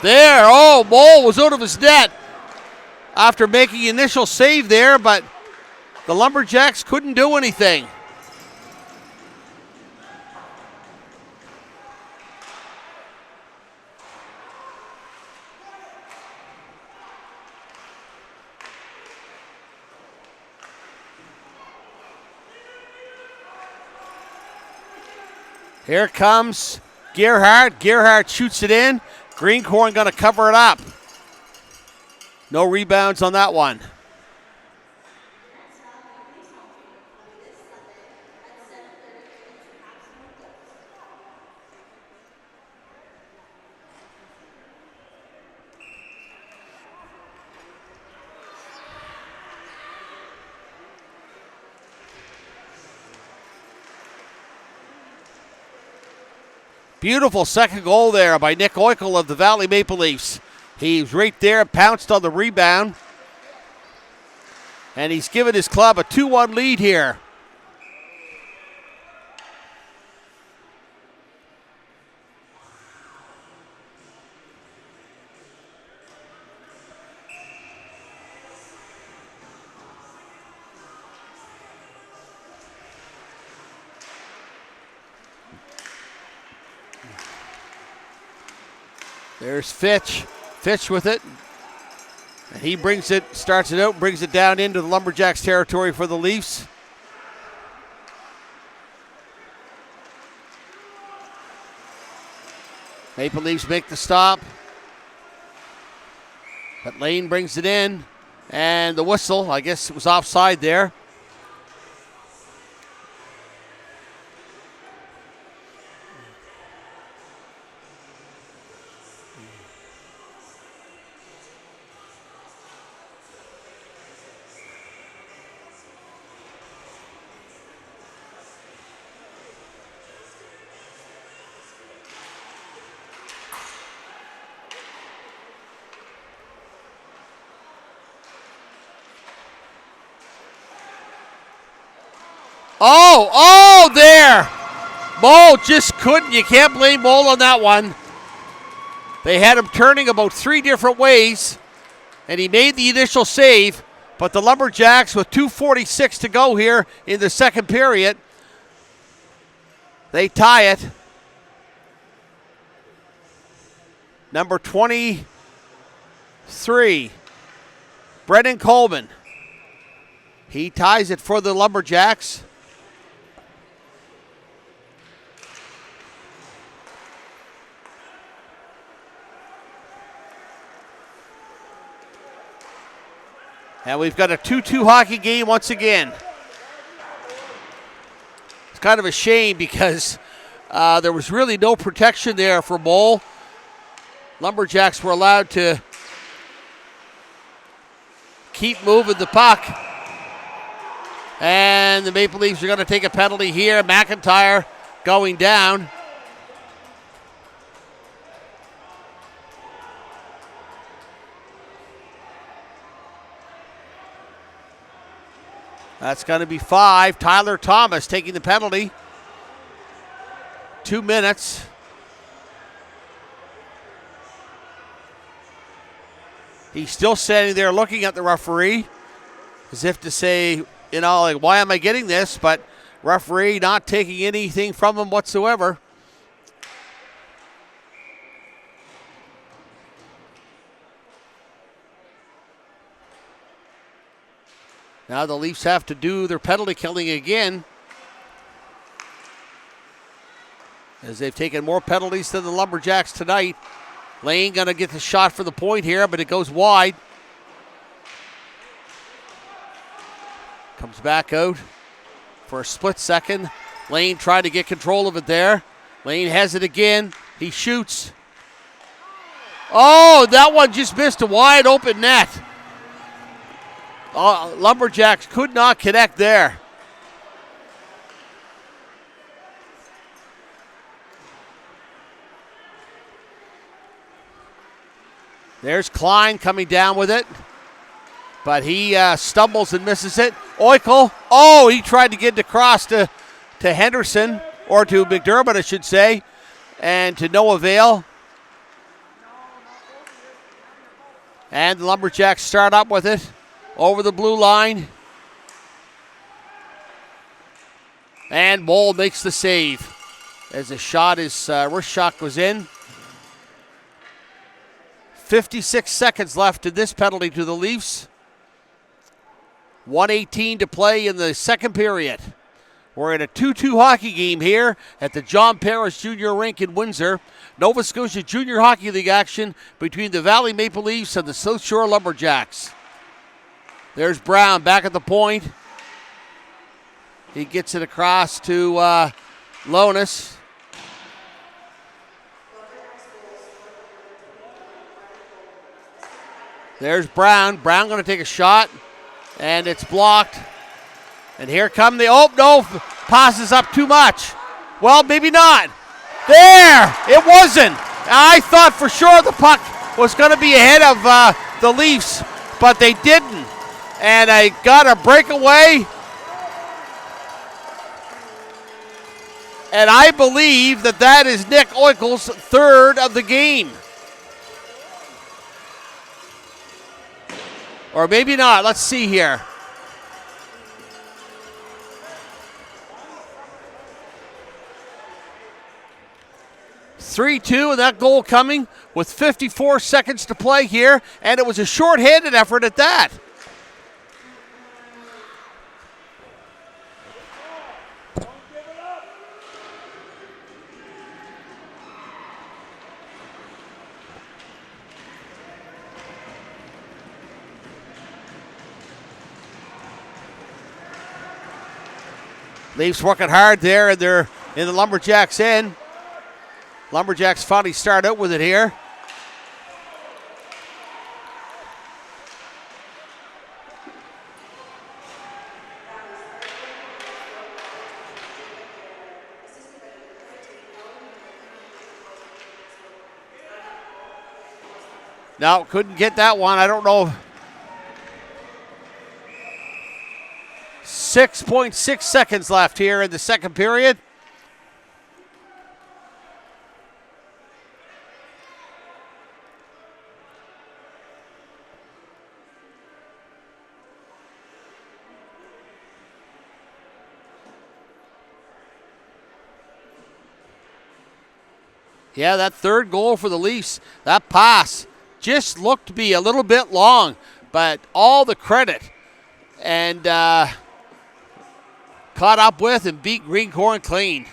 There, oh, Mole was out of his net after making initial save there, but the Lumberjacks couldn't do anything. Here comes Gerhardt. Gerhardt shoots it in. Greencorn going to cover it up. No rebounds on that one. Beautiful second goal there by Nick Oikel of the Valley Maple Leafs. He's right there, pounced on the rebound. And he's given his club a 2-1 lead here. There's Fitch. Fitch with it. And he brings it, starts it out, brings it down into the Lumberjacks territory for the Leafs. Maple Leafs make the stop. But Lane brings it in. And the whistle, I guess it was offside there. Oh, there. Mo just couldn't. You can't blame Mo on that one. They had him turning about 3 different ways, and he made the initial save. But the Lumberjacks, with 2:46 to go here in the second period, they tie it. Number 23, Brendan Coleman. He ties it for the Lumberjacks. And we've got a 2-2 hockey game once again. It's kind of a shame because there was really no protection there for Mole. Lumberjacks were allowed to keep moving the puck. And the Maple Leafs are going to take a penalty here. McIntyre going down. That's going to be 5. Tyler Thomas taking the penalty. 2 minutes. He's still standing there looking at the referee as if to say, you know, like, why am I getting this? But referee not taking anything from him whatsoever. Now the Leafs have to do their penalty killing again, as they've taken more penalties than the Lumberjacks tonight. Lane going to get the shot for the point here, but it goes wide. Comes back out for a split second. Lane trying to get control of it there. Lane has it again. He shoots. Oh, that one just missed a wide open net. Lumberjacks could not connect there. There's Klein coming down with it, but he stumbles and misses it. Oikel, he tried to get it across to Henderson, or to McDermott, I should say, and to no avail. And the Lumberjacks start up with it. Over the blue line. And Mole makes the save as the shot is, wrist shot goes in. 56 seconds left in this penalty to the Leafs. 1:18 to play in the second period. We're in a 2-2 hockey game here at the John Paris Junior Rink in Windsor. Nova Scotia Junior Hockey League action between the Valley Maple Leafs and the South Shore Lumberjacks. There's Brown back at the point. He gets it across to Lonis. There's Brown. Brown going to take a shot, and it's blocked. And here come the, passes up too much. Well, maybe not. There! It wasn't. I thought for sure the puck was going to be ahead of the Leafs, but they didn't. And I got a breakaway. And I believe that is Nick Oikel's third of the game. Or maybe not. Let's see here. (3-2), and that goal coming with 54 seconds to play here, and it was a short-handed effort at that. Leafs working hard there, and they're in the Lumberjacks' end. Lumberjacks finally start out with it here. No, couldn't get that one. I don't know. 6.6 seconds left here in the second period. Yeah, that third goal for the Leafs, that pass just looked to be a little bit long, but all the credit and caught up with and beat Greencorn clean.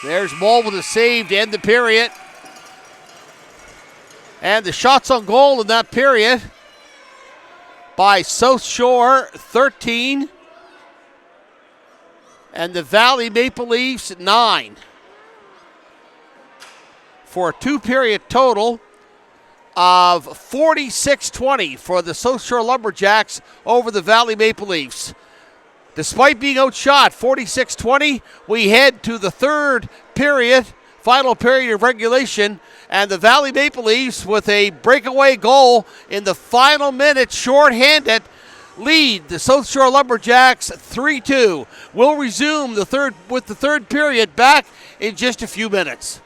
There's Mull with a save to end the period. And the shots on goal in that period by South Shore, 13. And the Valley Maple Leafs, 9. For a two-period total of 46-20 for the South Shore Lumberjacks over the Valley Maple Leafs. Despite being outshot 46-20, we head to the third period, final period of regulation, and the Valley Maple Leafs with a breakaway goal in the final minute, shorthanded, lead the South Shore Lumberjacks 3-2. We'll resume the third period back in just a few minutes.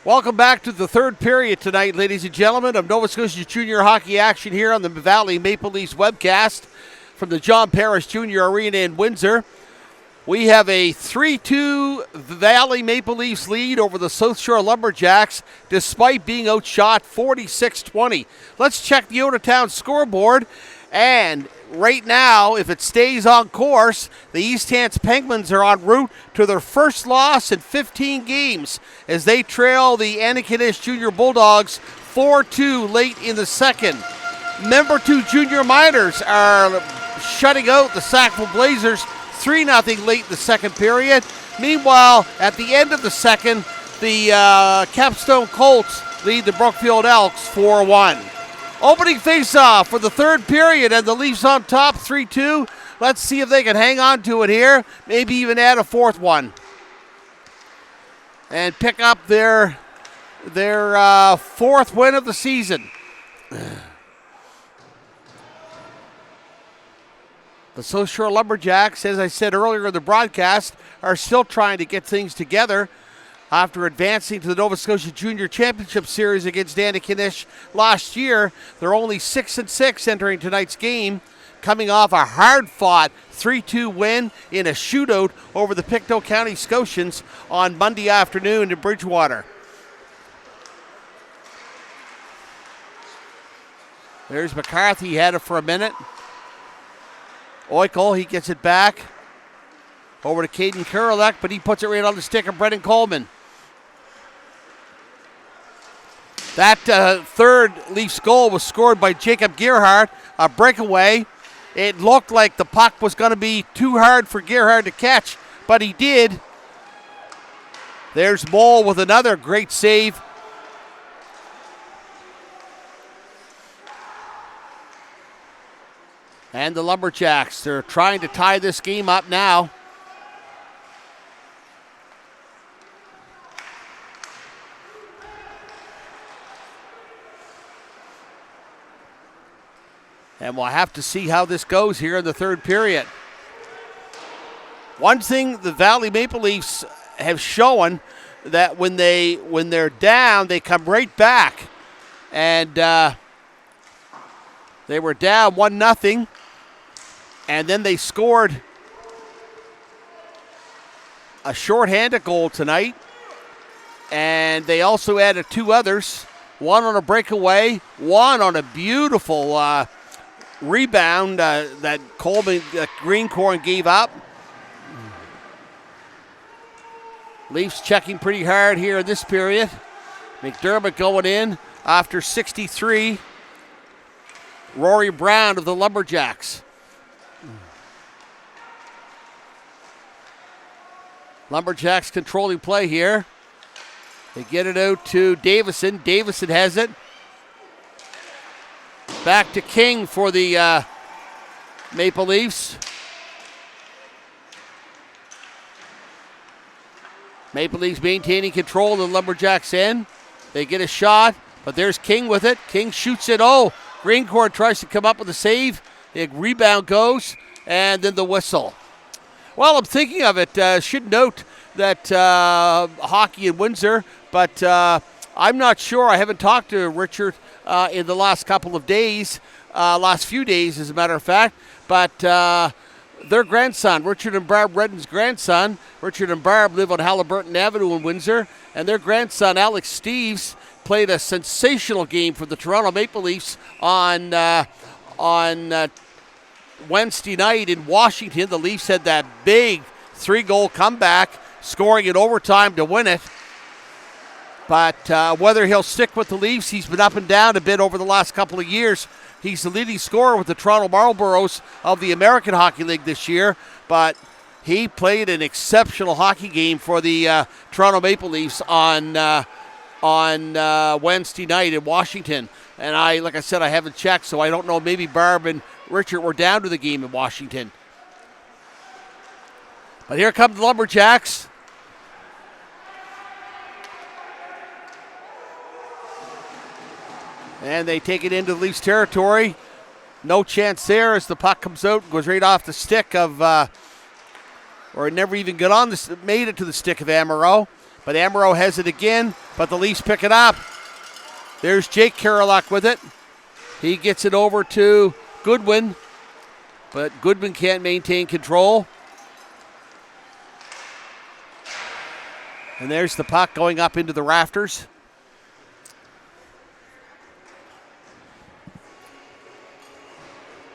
Welcome back to the third period tonight, ladies and gentlemen, of Nova Scotia junior hockey action here on the Valley Maple Leafs webcast from the John Parrish Jr. Arena in Windsor. We have a 3-2 Valley Maple Leafs lead over the South Shore Lumberjacks, despite being outshot 46-20. Let's check the out-of-town scoreboard, and right now, if it stays on course, the East Hants Penguins are en route to their first loss in 15 games as they trail the Anakinish Junior Bulldogs 4-2 late in the second. Number 2 Junior Miners are shutting out the Sackville Blazers 3-0 late in the second period. Meanwhile, at the end of the second, the Capstone Colts lead the Brookfield Elks 4-1. Opening faceoff for the third period, and the Leafs on top 3-2. Let's see if they can hang on to it here, maybe even add a fourth one, and pick up their fourth win of the season. The South Shore Lumberjacks, as I said earlier in the broadcast, are still trying to get things together after advancing to the Nova Scotia Junior Championship Series against Anakinish last year. They're only 6-6 entering tonight's game, coming off a hard-fought 3-2 win in a shootout over the Pictou County Scotians on Monday afternoon in Bridgewater. There's McCarthy, he had it for a minute. Oikle, he gets it back over to Caden Kurelek, but he puts it right on the stick of Brendan Coleman. That third Leafs goal was scored by Jacob Gerhardt, a breakaway. It looked like the puck was going to be too hard for Gerhardt to catch, but he did. There's Mole with another great save. And the Lumberjacks, they're trying to tie this game up now. And we'll have to see how this goes here in the third period. One thing the Valley Maple Leafs have shown, that when they're down, they come right back. And they were down 1-0. And then they scored a shorthanded goal tonight. And they also added two others. One on a breakaway, one on a beautiful rebound that Coleman Greencorn gave up. Leafs checking pretty hard here in this period. McDermott going in after 63. Rory Brown of the Lumberjacks. Lumberjacks controlling play here. They get it out to Davison. Davison has it. Back to King for the Maple Leafs. Maple Leafs maintaining control of the Lumberjacks end. They get a shot, but there's King with it. King shoots it. Oh, Greencorn tries to come up with a save. The rebound goes, and then the whistle. Well, I'm thinking of it. Should note that hockey in Windsor, but I'm not sure. I haven't talked to Richard in the last couple of days, last few days, as a matter of fact. But their grandson, Richard and Barb Redden's grandson, Richard and Barb live on Halliburton Avenue in Windsor, and their grandson, Alex Steves, played a sensational game for the Toronto Maple Leafs on Wednesday night in Washington. The Leafs had that big 3-goal comeback, scoring in overtime to win it. But whether he'll stick with the Leafs, he's been up and down a bit over the last couple of years. He's the leading scorer with the Toronto Marlboros of the American Hockey League this year, but he played an exceptional hockey game for the Toronto Maple Leafs on Wednesday night in Washington. And like I said, I haven't checked, so I don't know. Maybe Barb and Richard were down to the game in Washington. But here come the Lumberjacks. And they take it into the Leafs territory. No chance there as the puck comes out, goes right off the stick of, or it never even got on, made it to the stick of Amaro. But Amaro has it again. but the Leafs pick it up. There's Jake Kerlock with it. He gets it over to Goodwin, but Goodwin can't maintain control. And there's the puck going up into the rafters.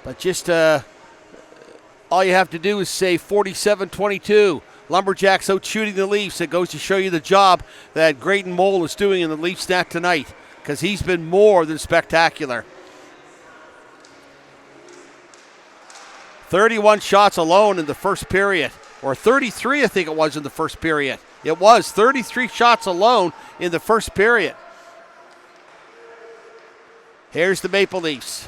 But just all you have to do is say 47-22. Lumberjacks out shooting the Leafs. It goes to show you the job that Graydon Mole is doing in the Leafs net tonight, because he's been more than spectacular. 31 shots alone in the first period, or 33 I think it was in the first period. It was 33 shots alone in the first period. Here's the Maple Leafs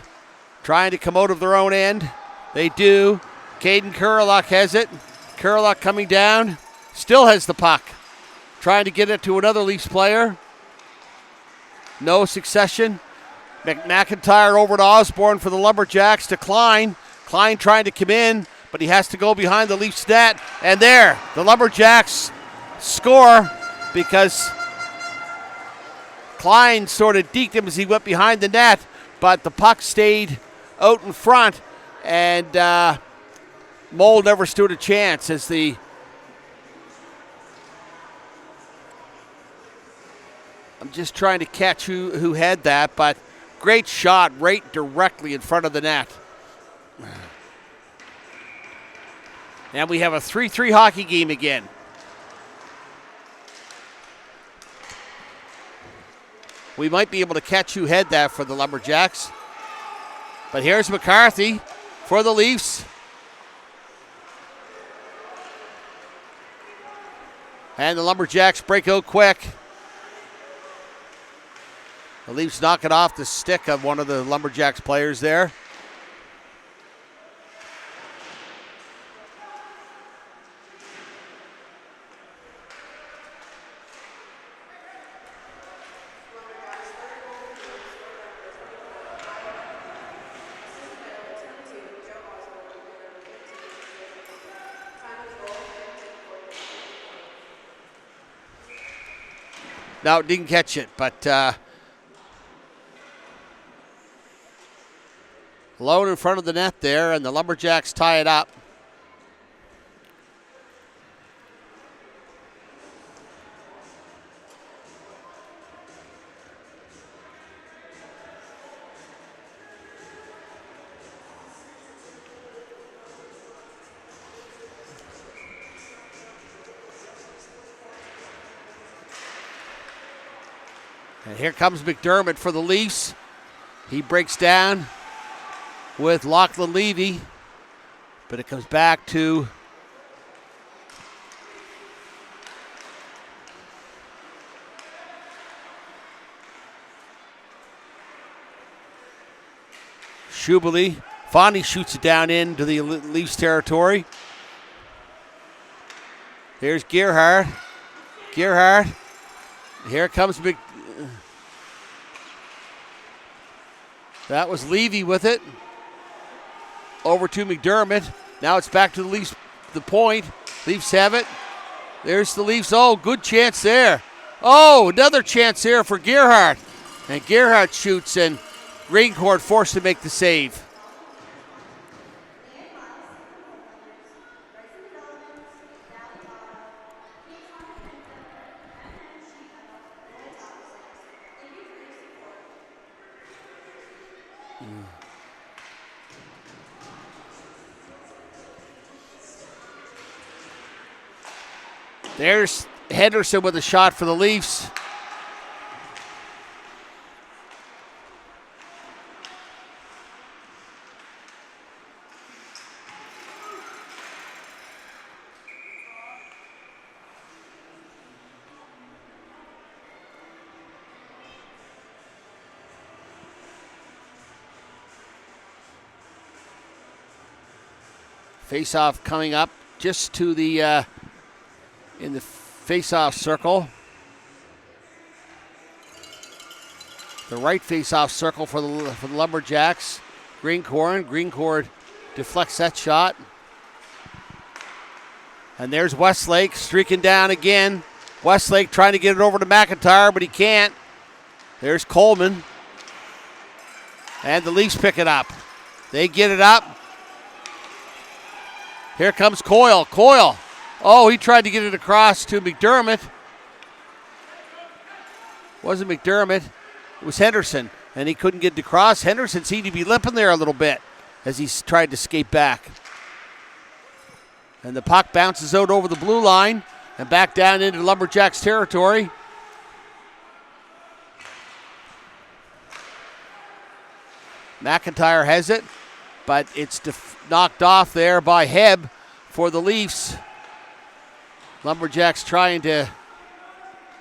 trying to come out of their own end. They do. Caden Kerlock has it. Kerlock coming down. Still has the puck. Trying to get it to another Leafs player. No succession. McIntyre over to Osborne for the Lumberjacks to Klein. Klein trying to come in, but he has to go behind the Leafs net. And there, the Lumberjacks score because Klein sort of deked him as he went behind the net, but the puck stayed out in front, and Mole never stood a chance as the I'm just trying to catch who had that, but great shot right directly in front of the net. And we have a 3-3 hockey game again. We might be able to catch who had that for the Lumberjacks. But here's McCarthy for the Leafs. And the Lumberjacks break out quick. The Leafs knock it off the stick of one of the Lumberjacks players there. No, didn't catch it, but alone in front of the net there, and the Lumberjacks tie it up. And here comes McDermott for the Leafs. He breaks down with Lachlan Levy, but it comes back to Schubele. Fondy shoots it down into the Leafs territory. Here's Gerhardt. Gerhardt. Here comes That was Levy with it. Over to McDermott. Now it's back to the Leafs, the point. Leafs have it. There's the Leafs. Oh, good chance there. Oh, another chance there for Gerhardt. And Gerhardt shoots, and Greencourt forced to make the save. There's Henderson with a shot for the Leafs. Face-off coming up just to the in the face-off circle. The right face-off circle for the Lumberjacks. Greencourt deflects that shot. And there's Westlake streaking down again. Westlake trying to get it over to McIntyre, but he can't. There's Coleman. And the Leafs pick it up. They get it up. Here comes Coyle. Coyle. Oh, he tried to get it across to McDermott. Wasn't McDermott. It was Henderson. And he couldn't get it across. Henderson seemed to be limping there a little bit as he tried to skate back. And the puck bounces out over the blue line and back down into Lumberjacks territory. McIntyre has it, but it's knocked off there by Heb for the Leafs. Lumberjacks trying to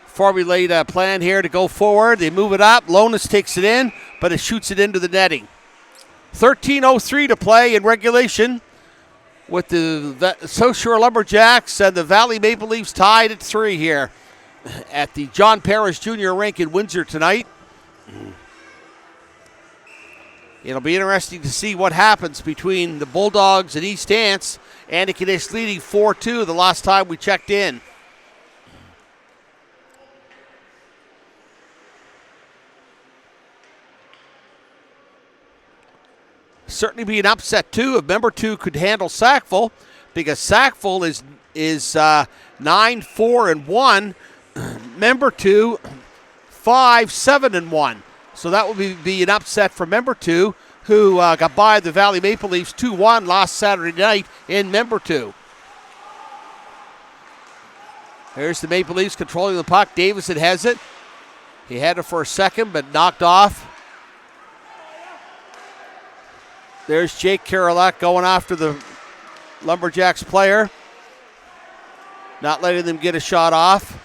formulate a plan here to go forward. They move it up. Lonas takes it in, but it shoots it into the netting. 13:03 to play in regulation with the South Shore Lumberjacks and the Valley Maple Leafs tied at 3 here at the John Parrish Jr. rink in Windsor tonight. It'll be interesting to see what happens between the Bulldogs and East Hants. Antikinis leading 4-2 the last time we checked in. Certainly be an upset too if member 2 could handle Sackville, because Sackville is 9-4-1. Member 2 5-7-1. So that would be an upset for member 2, who got by the Valley Maple Leafs 2-1 last Saturday night in member 2. There's the Maple Leafs controlling the puck. Davison has it. He had it for a second, but knocked off. There's Jake Karolak going after the Lumberjacks player. Not letting them get a shot off.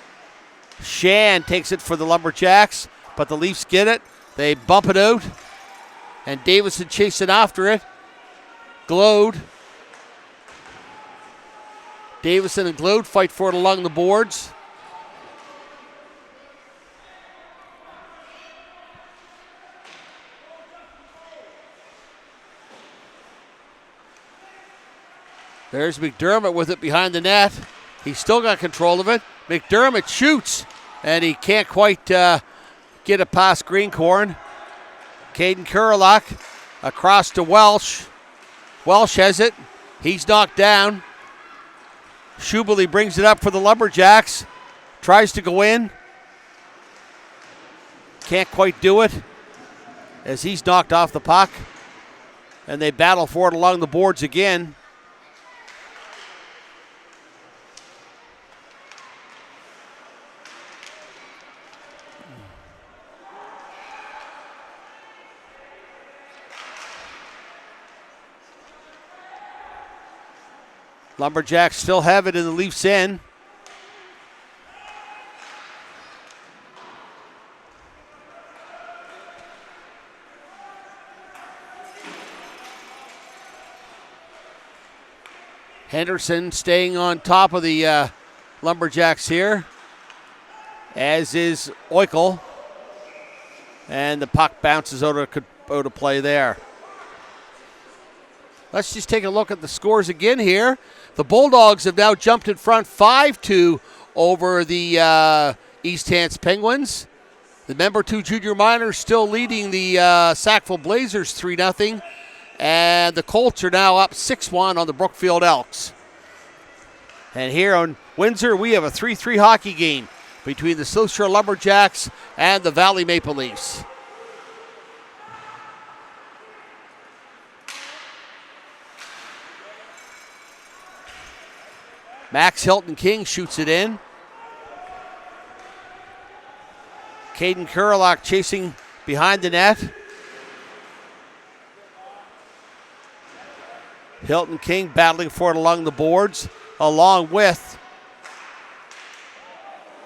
Shan takes it for the Lumberjacks, but the Leafs get it. They bump it out. And Davison chasing after it. Glode. Davison and Glode fight for it along the boards. There's McDermott with it behind the net. He's still got control of it. McDermott shoots, and he can't quite get it past Greencorn. Caden Kurlock across to Welsh. Welsh has it. He's knocked down. Schubele brings it up for the Lumberjacks. Tries to go in. Can't quite do it as he's knocked off the puck. And they battle for it along the boards again. Lumberjacks still have it in the Leafs' end. Henderson staying on top of the Lumberjacks here, as is Oikel. And the puck bounces out of play there. Let's just take a look at the scores again here. The Bulldogs have now jumped in front 5-2 over the East Hants Penguins. The member 2 junior minors still leading the Sackville Blazers 3-0. And the Colts are now up 6-1 on the Brookfield Elks. And here on Windsor, we have a 3-3 hockey game between the South Shore Lumberjacks and the Valley Maple Leafs. Max Hilton King shoots it in. Caden Kurlock chasing behind the net. Hilton King battling for it along the boards, along with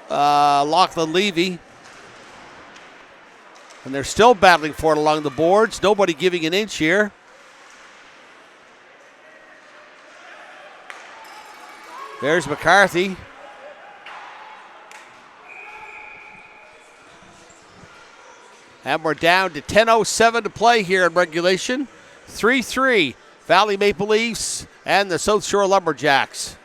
Lachlan Levy. And they're still battling for it along the boards. Nobody giving an inch here. There's McCarthy. And we're down to 10:07 to play here in regulation. 3-3, Valley Maple Leafs and the South Shore Lumberjacks.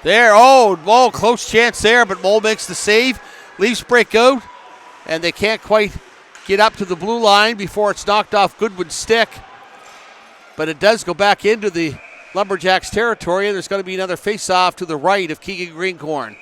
There, oh, close chance there, but Mole makes the save. Leafs break out, and they can't quite get up to the blue line before it's knocked off Goodwin's stick. But it does go back into the Lumberjacks territory, and there's going to be another face-off to the right of Keegan Greencorn.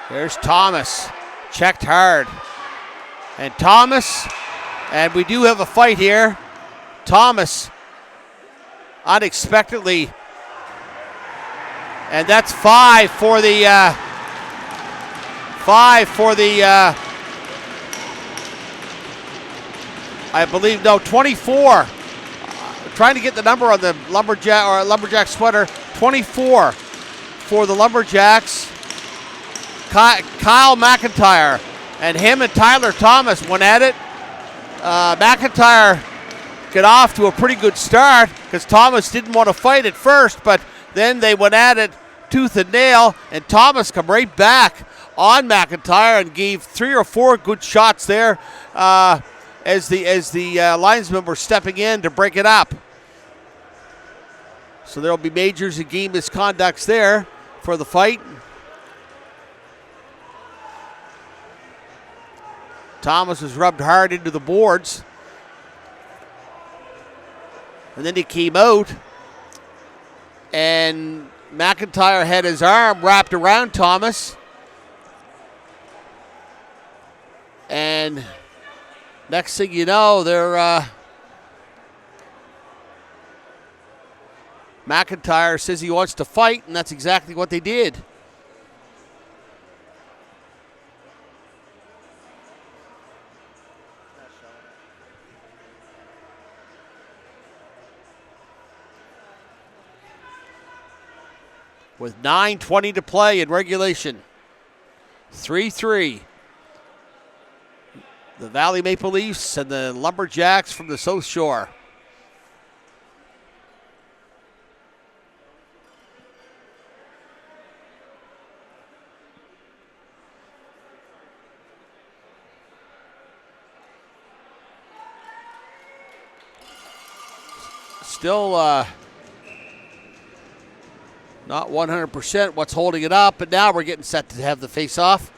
There's Thomas, checked hard. And Thomas, and we do have a fight here. Thomas, unexpectedly, and that's 5 for the, I believe, no, 24. Trying to get the number on the Lumberjack sweater. 24 for the Lumberjacks. Kyle McIntyre, and him and Tyler Thomas went at it. McIntyre got off to a pretty good start because Thomas didn't want to fight at first, but then they went at it tooth and nail, and Thomas come right back on McIntyre and gave 3 or 4 good shots there as the linesmen were stepping in to break it up. So there will be majors and game misconducts there for the fight. Thomas was rubbed hard into the boards. And then he came out, and McIntyre had his arm wrapped around Thomas. And next thing you know, McIntyre says he wants to fight, and that's exactly what they did. With 9:20 to play in regulation. 3-3. The Valley Maple Leafs and the Lumberjacks from the South Shore. Still not 100% what's holding it up, but now we're getting set to have the face-off.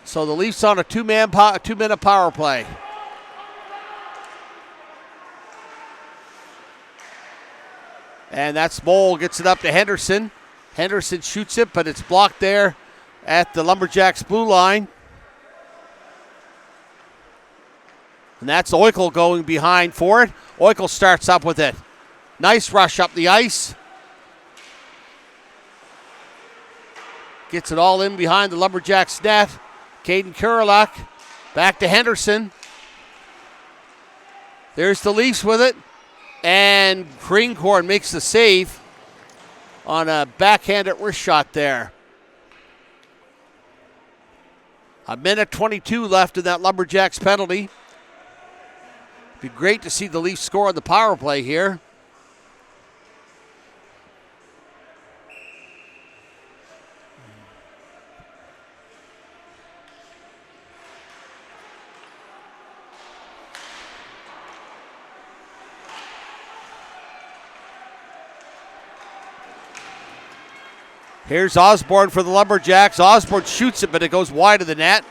So the Leafs on a two-minute power play. And that's Mole gets it up to Henderson. Henderson shoots it, but it's blocked there at the Lumberjacks blue line. And that's Eichel going behind for it. Eichel starts up with it. Nice rush up the ice. Gets it all in behind the Lumberjacks net. Caden Kurelak back to Henderson. There's the Leafs with it. And Greencorn makes the save on a backhanded wrist shot there. 1:22 left in that Lumberjacks penalty. Be great to see the Leafs score on the power play here. Here's Osborne for the Lumberjacks. Osborne shoots it, but it goes wide of the net.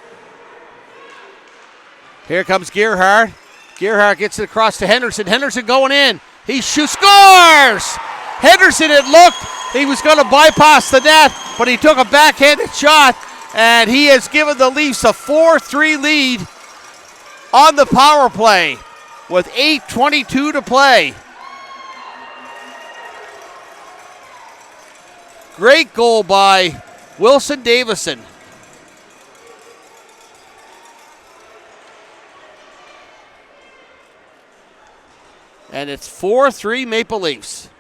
Here comes Gerhardt. Gerhardt gets it across to Henderson. Henderson going in. He shoots, scores! Henderson had looked. He was going to bypass the net, but he took a backhanded shot, and he has given the Leafs a 4-3 lead on the power play with 8:22 to play. Great goal by Wilson Davison. And it's 4-3 Maple Leafs.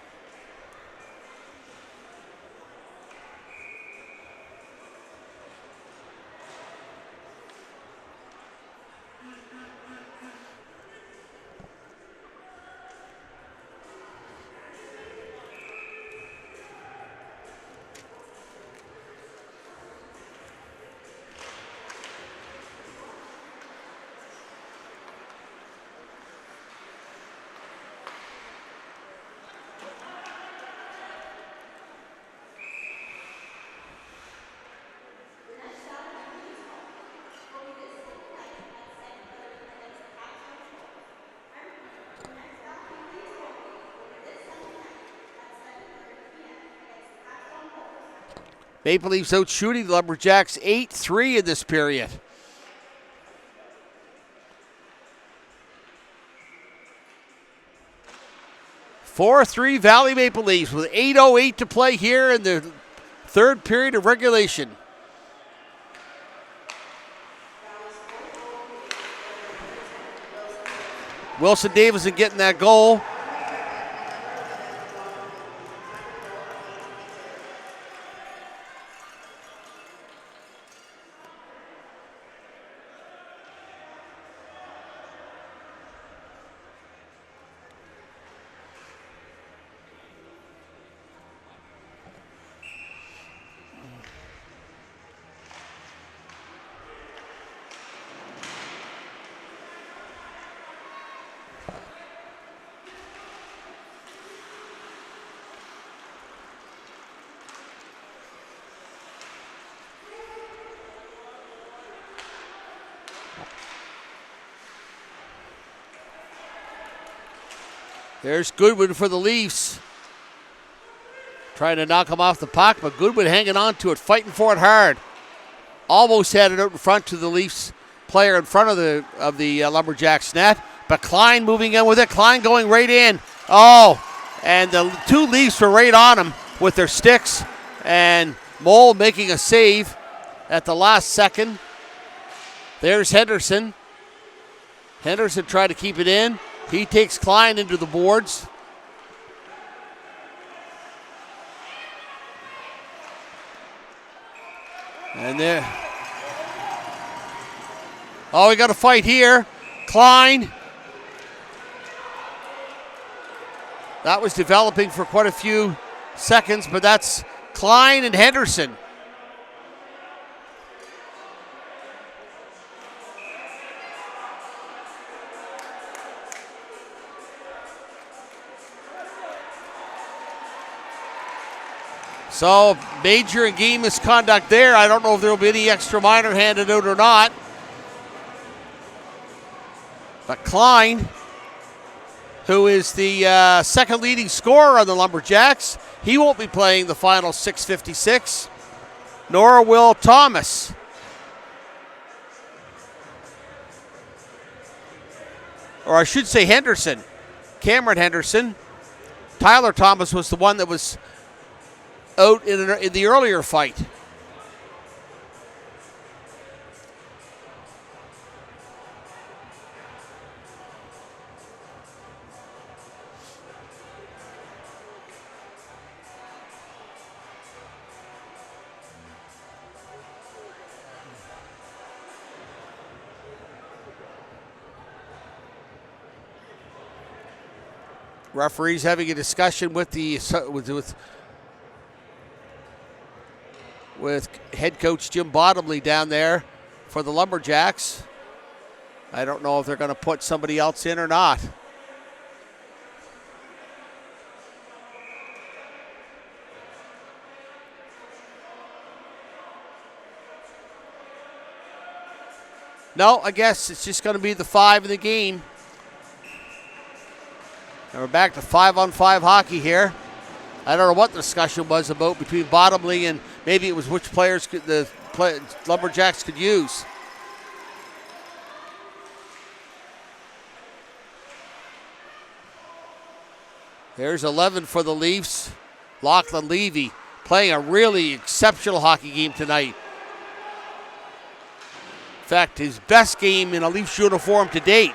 Maple Leafs out shooting the Lumberjacks 8-3 in this period. (4-3) Valley Maple Leafs with 8:08 to play here in the third period of regulation. Wilson Davison getting that goal. There's Goodwin for the Leafs. Trying to knock him off the puck, but Goodwin hanging on to it, fighting for it hard. Almost had it out in front to the Leafs player in front of the Lumberjacks net, but Klein moving in with it. Klein going right in. Oh, and the two Leafs were right on him with their sticks, and Mole making a save at the last second. There's Henderson. Henderson tried to keep it in. He takes Klein into the boards. And there. Oh, we got a fight here. Klein. That was developing for quite a few seconds, but that's Klein and Henderson. So, major and game misconduct there. I don't know if there will be any extra minor handed out or not. But Klein, who is the second leading scorer on the Lumberjacks, he won't be playing the final 6:56, nor will Thomas. Or I should say Henderson. Cameron Henderson. Tyler Thomas was the one that was out in the earlier fight. Referees having a discussion with head coach Jim Bottomley down there for the Lumberjacks. I don't know if they're going to put somebody else in or not. No, I guess it's just going to be the 5 in the game. And we're back to 5-on-5 hockey here. I don't know what the discussion was about between Bottomley and maybe it was which players the Lumberjacks could use. There's 11 for the Leafs. Lachlan Levy playing a really exceptional hockey game tonight. In fact, his best game in a Leafs uniform to date.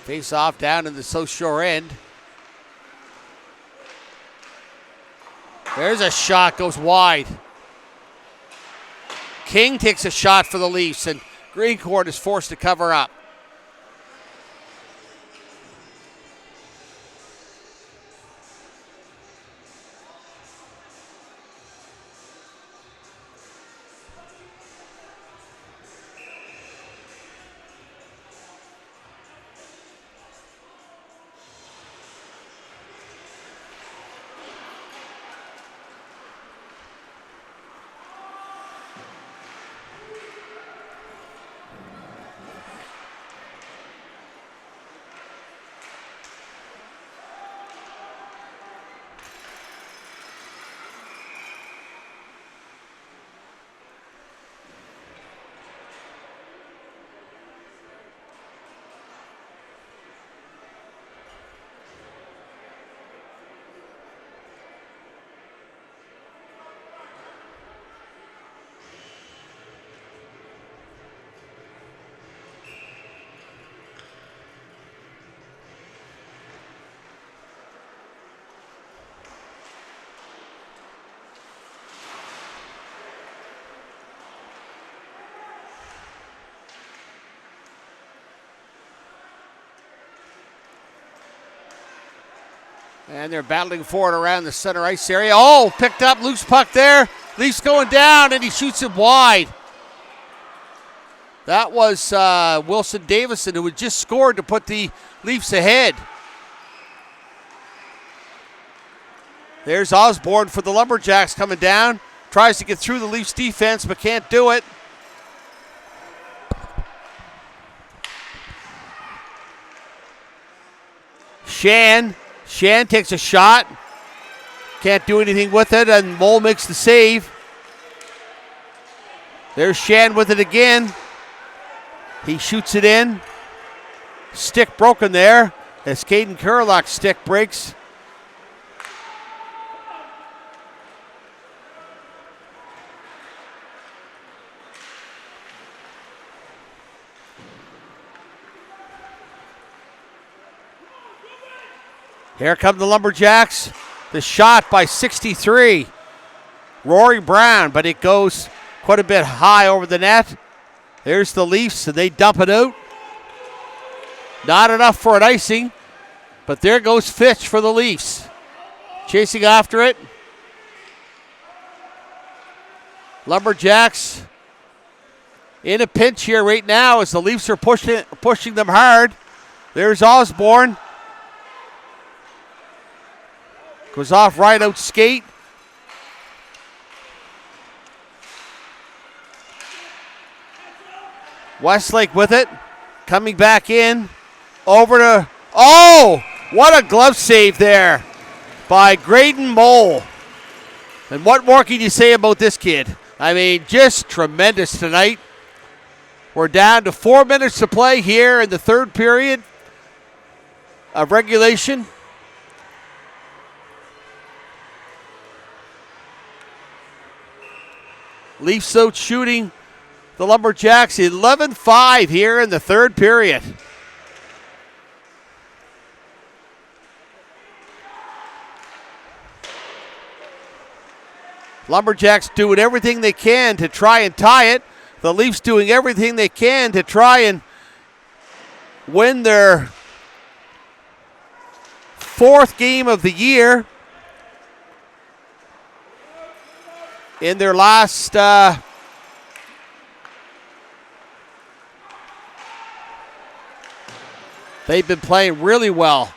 Face off down in the South Shore end. There's a shot, goes wide. King takes a shot for the Leafs, and Greencourt is forced to cover up. And they're battling for it around the center ice area. Oh, picked up, loose puck there. Leafs going down, and he shoots it wide. That was Wilson Davison, who had just scored to put the Leafs ahead. There's Osborne for the Lumberjacks coming down. Tries to get through the Leafs defense, but can't do it. Shan takes a shot. Can't do anything with it, and Mole makes the save. There's Shan with it again. He shoots it in. Stick broken there as Caden Kurlock's stick breaks. Here come the Lumberjacks. The shot by 63. Rory Brown, but it goes quite a bit high over the net. There's the Leafs, and they dump it out. Not enough for an icing, but there goes Fitch for the Leafs. Chasing after it. Lumberjacks in a pinch here right now as the Leafs are pushing them hard. There's Osborne. Goes off right out skate. Westlake with it. Coming back in. Over to... Oh! What a glove save there by Graydon Mole. And what more can you say about this kid? I mean, just tremendous tonight. We're down to 4 minutes to play here in the third period of regulation. Leafs out shooting the Lumberjacks 11-5 here in the third period. Lumberjacks doing everything they can to try and tie it. The Leafs doing everything they can to try and win their fourth game of the year. In their last they've been playing really well.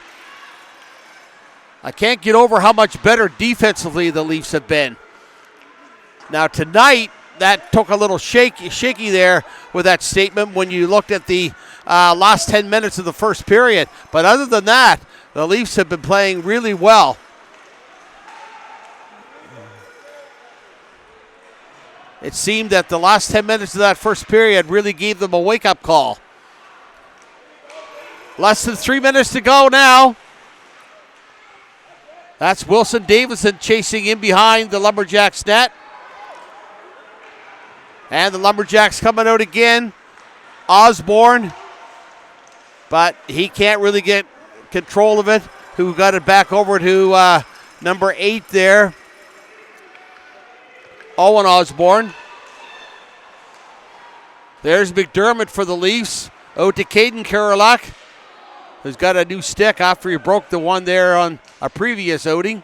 I can't get over how much better defensively the Leafs have been. Now tonight, that took a little shaky there with that statement when you looked at the last 10 minutes of the first period. But other than that, the Leafs have been playing really well. It seemed that the last 10 minutes of that first period really gave them a wake-up call. Less than 3 minutes to go now. That's Wilson Davidson chasing in behind the Lumberjacks net. And the Lumberjacks coming out again. Osborne. But he can't really get control of it. Who got it back over to number 8 there. Owen Osborne. There's McDermott for the Leafs. Out to Caden Karolak, who's got a new stick after he broke the one there on a previous outing.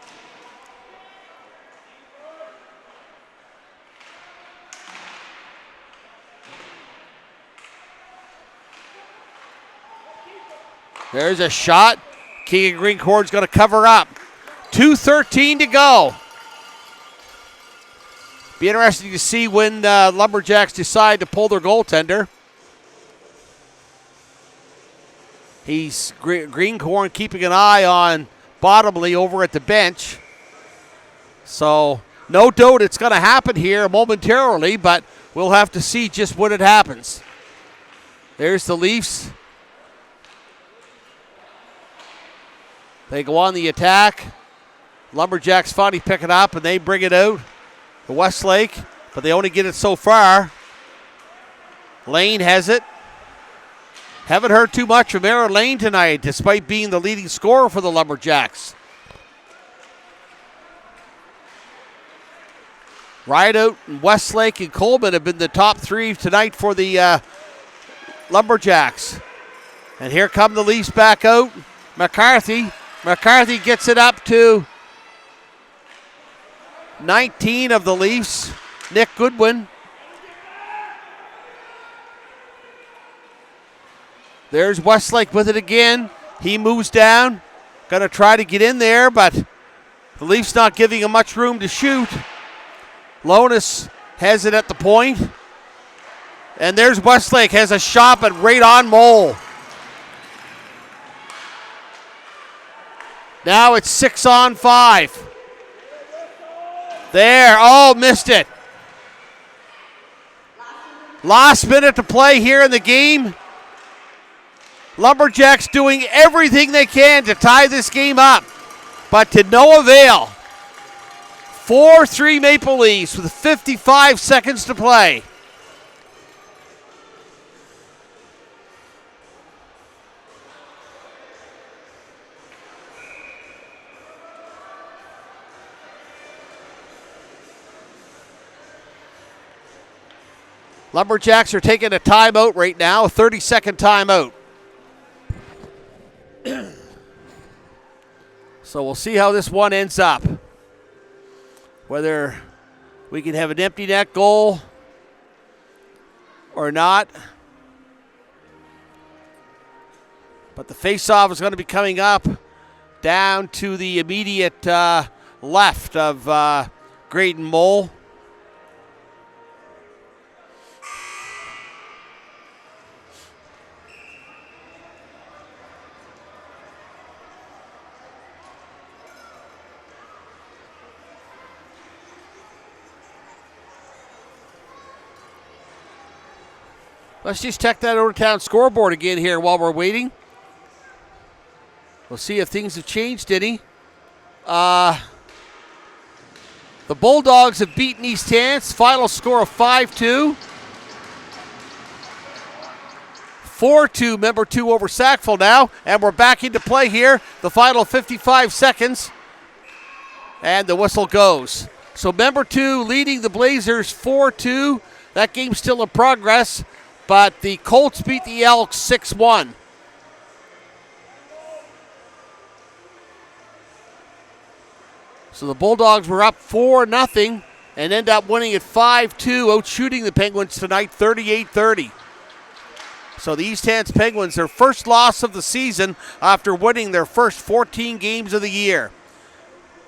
There's a shot. Keegan Greencord's going to cover up. 2:13 to go. Be interesting to see when Lumberjacks decide to pull their goaltender. He's Greencorn keeping an eye on Bottomley over at the bench. So no doubt it's going to happen here momentarily, but we'll have to see just when it happens. There's the Leafs. They go on the attack. Lumberjacks finally pick it up and they bring it out to Westlake, but they only get it so far. Lane has it. Haven't heard too much from Aaron Lane tonight, despite being the leading scorer for the Lumberjacks. Rideout and Westlake and Coleman have been the top three tonight for the Lumberjacks. And here come the Leafs back out. McCarthy gets it up to 19 of the Leafs. Nick Goodwin. There's Westlake with it again. He moves down. Going to try to get in there, but the Leafs not giving him much room to shoot. Lonis has it at the point. And there's Westlake, has a shot, but right on Mole. Now it's 6-on-5. There, oh, missed it. Last minute to play here in the game. Lumberjacks doing everything they can to tie this game up, but to no avail. 4-3 Maple Leafs with 55 seconds to play. Lumberjacks are taking a timeout right now, a 30-second timeout. So we'll see how this one ends up. Whether we can have an empty net goal or not. But the faceoff is going to be coming up down to the immediate left of Graydon Mole. Let's just check that out-of-town scoreboard again here while we're waiting. We'll see if things have changed any. The Bulldogs have beaten East Hants. Final score of 5-2. 4-2, member 2 over Sackville now. And we're back into play here. The final 55 seconds. And the whistle goes. So member 2 leading the Blazers 4-2. That game's still in progress. But the Colts beat the Elks 6-1. So the Bulldogs were up 4-0 and end up winning at 5-2, outshooting the Penguins tonight 38-30. So the East Hants Penguins, their first loss of the season after winning their first 14 games of the year.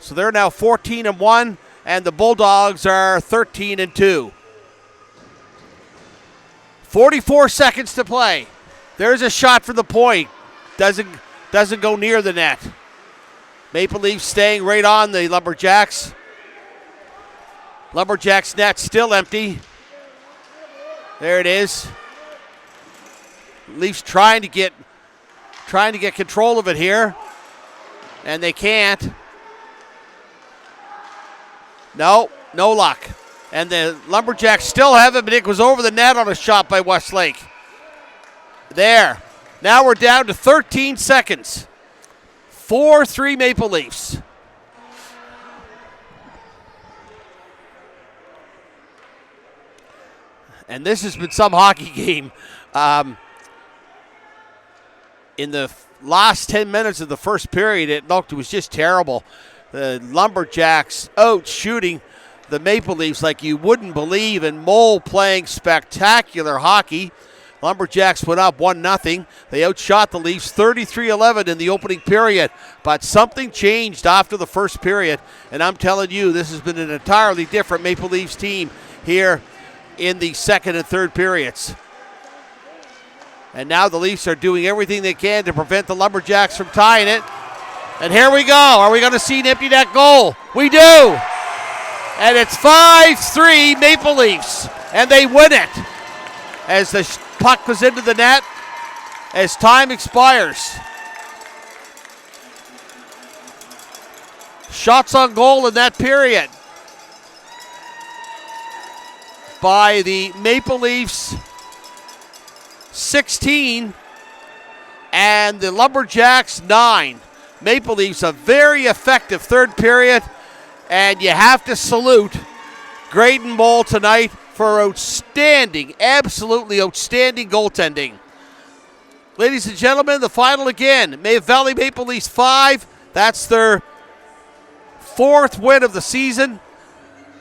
So they're now 14-1, and the Bulldogs are 13-2. 44 seconds to play. There's a shot from the point. Doesn't go near the net. Maple Leafs staying right on the Lumberjacks. Lumberjacks net still empty. There it is. Leafs trying to get control of it here, and they can't. No luck. And the Lumberjacks still have it, but it goes over the net on a shot by Westlake. There. Now we're down to 13 seconds. 4-3 Maple Leafs. And this has been some hockey game. In the last 10 minutes of the first period, it was just terrible. The Lumberjacks out shooting the Maple Leafs like you wouldn't believe, and Mole playing spectacular hockey. Lumberjacks went up 1-0. They outshot the Leafs 33-11 in the opening period, but something changed after the first period, and I'm telling you, this has been an entirely different Maple Leafs team here in the second and third periods. And now the Leafs are doing everything they can to prevent the Lumberjacks from tying it. And here we go. Are we going to see an empty net goal? We do. And it's 5-3 Maple Leafs. And they win it as the puck goes into the net as time expires. Shots on goal in that period by the Maple Leafs, 16, and the Lumberjacks 9. Maple Leafs a very effective third period, and you have to salute Graydon Mole tonight for outstanding, absolutely outstanding goaltending. Ladies and gentlemen, the final again. Valley Maple Leafs 5. That's their 4th win of the season,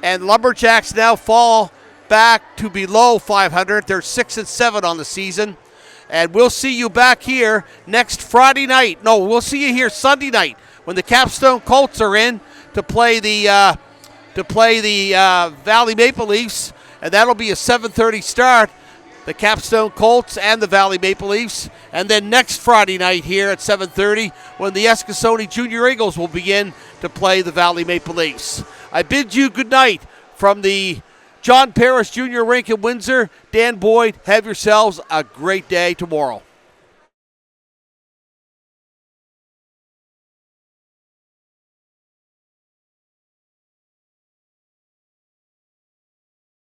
and Lumberjacks now fall back to below 500. They're 6-7 on the season. And we'll see you back here next Friday night. No, we'll see you here Sunday night when the Capstone Colts are in to play the Valley Maple Leafs, and that'll be a 7:30 start. The Capstone Colts and the Valley Maple Leafs, and then next Friday night here at 7:30 when the Eskasoni Junior Eagles will begin to play the Valley Maple Leafs. I bid you good night from the John Paris Jr. Rink in Windsor. Dan Boyd, have yourselves a great day tomorrow.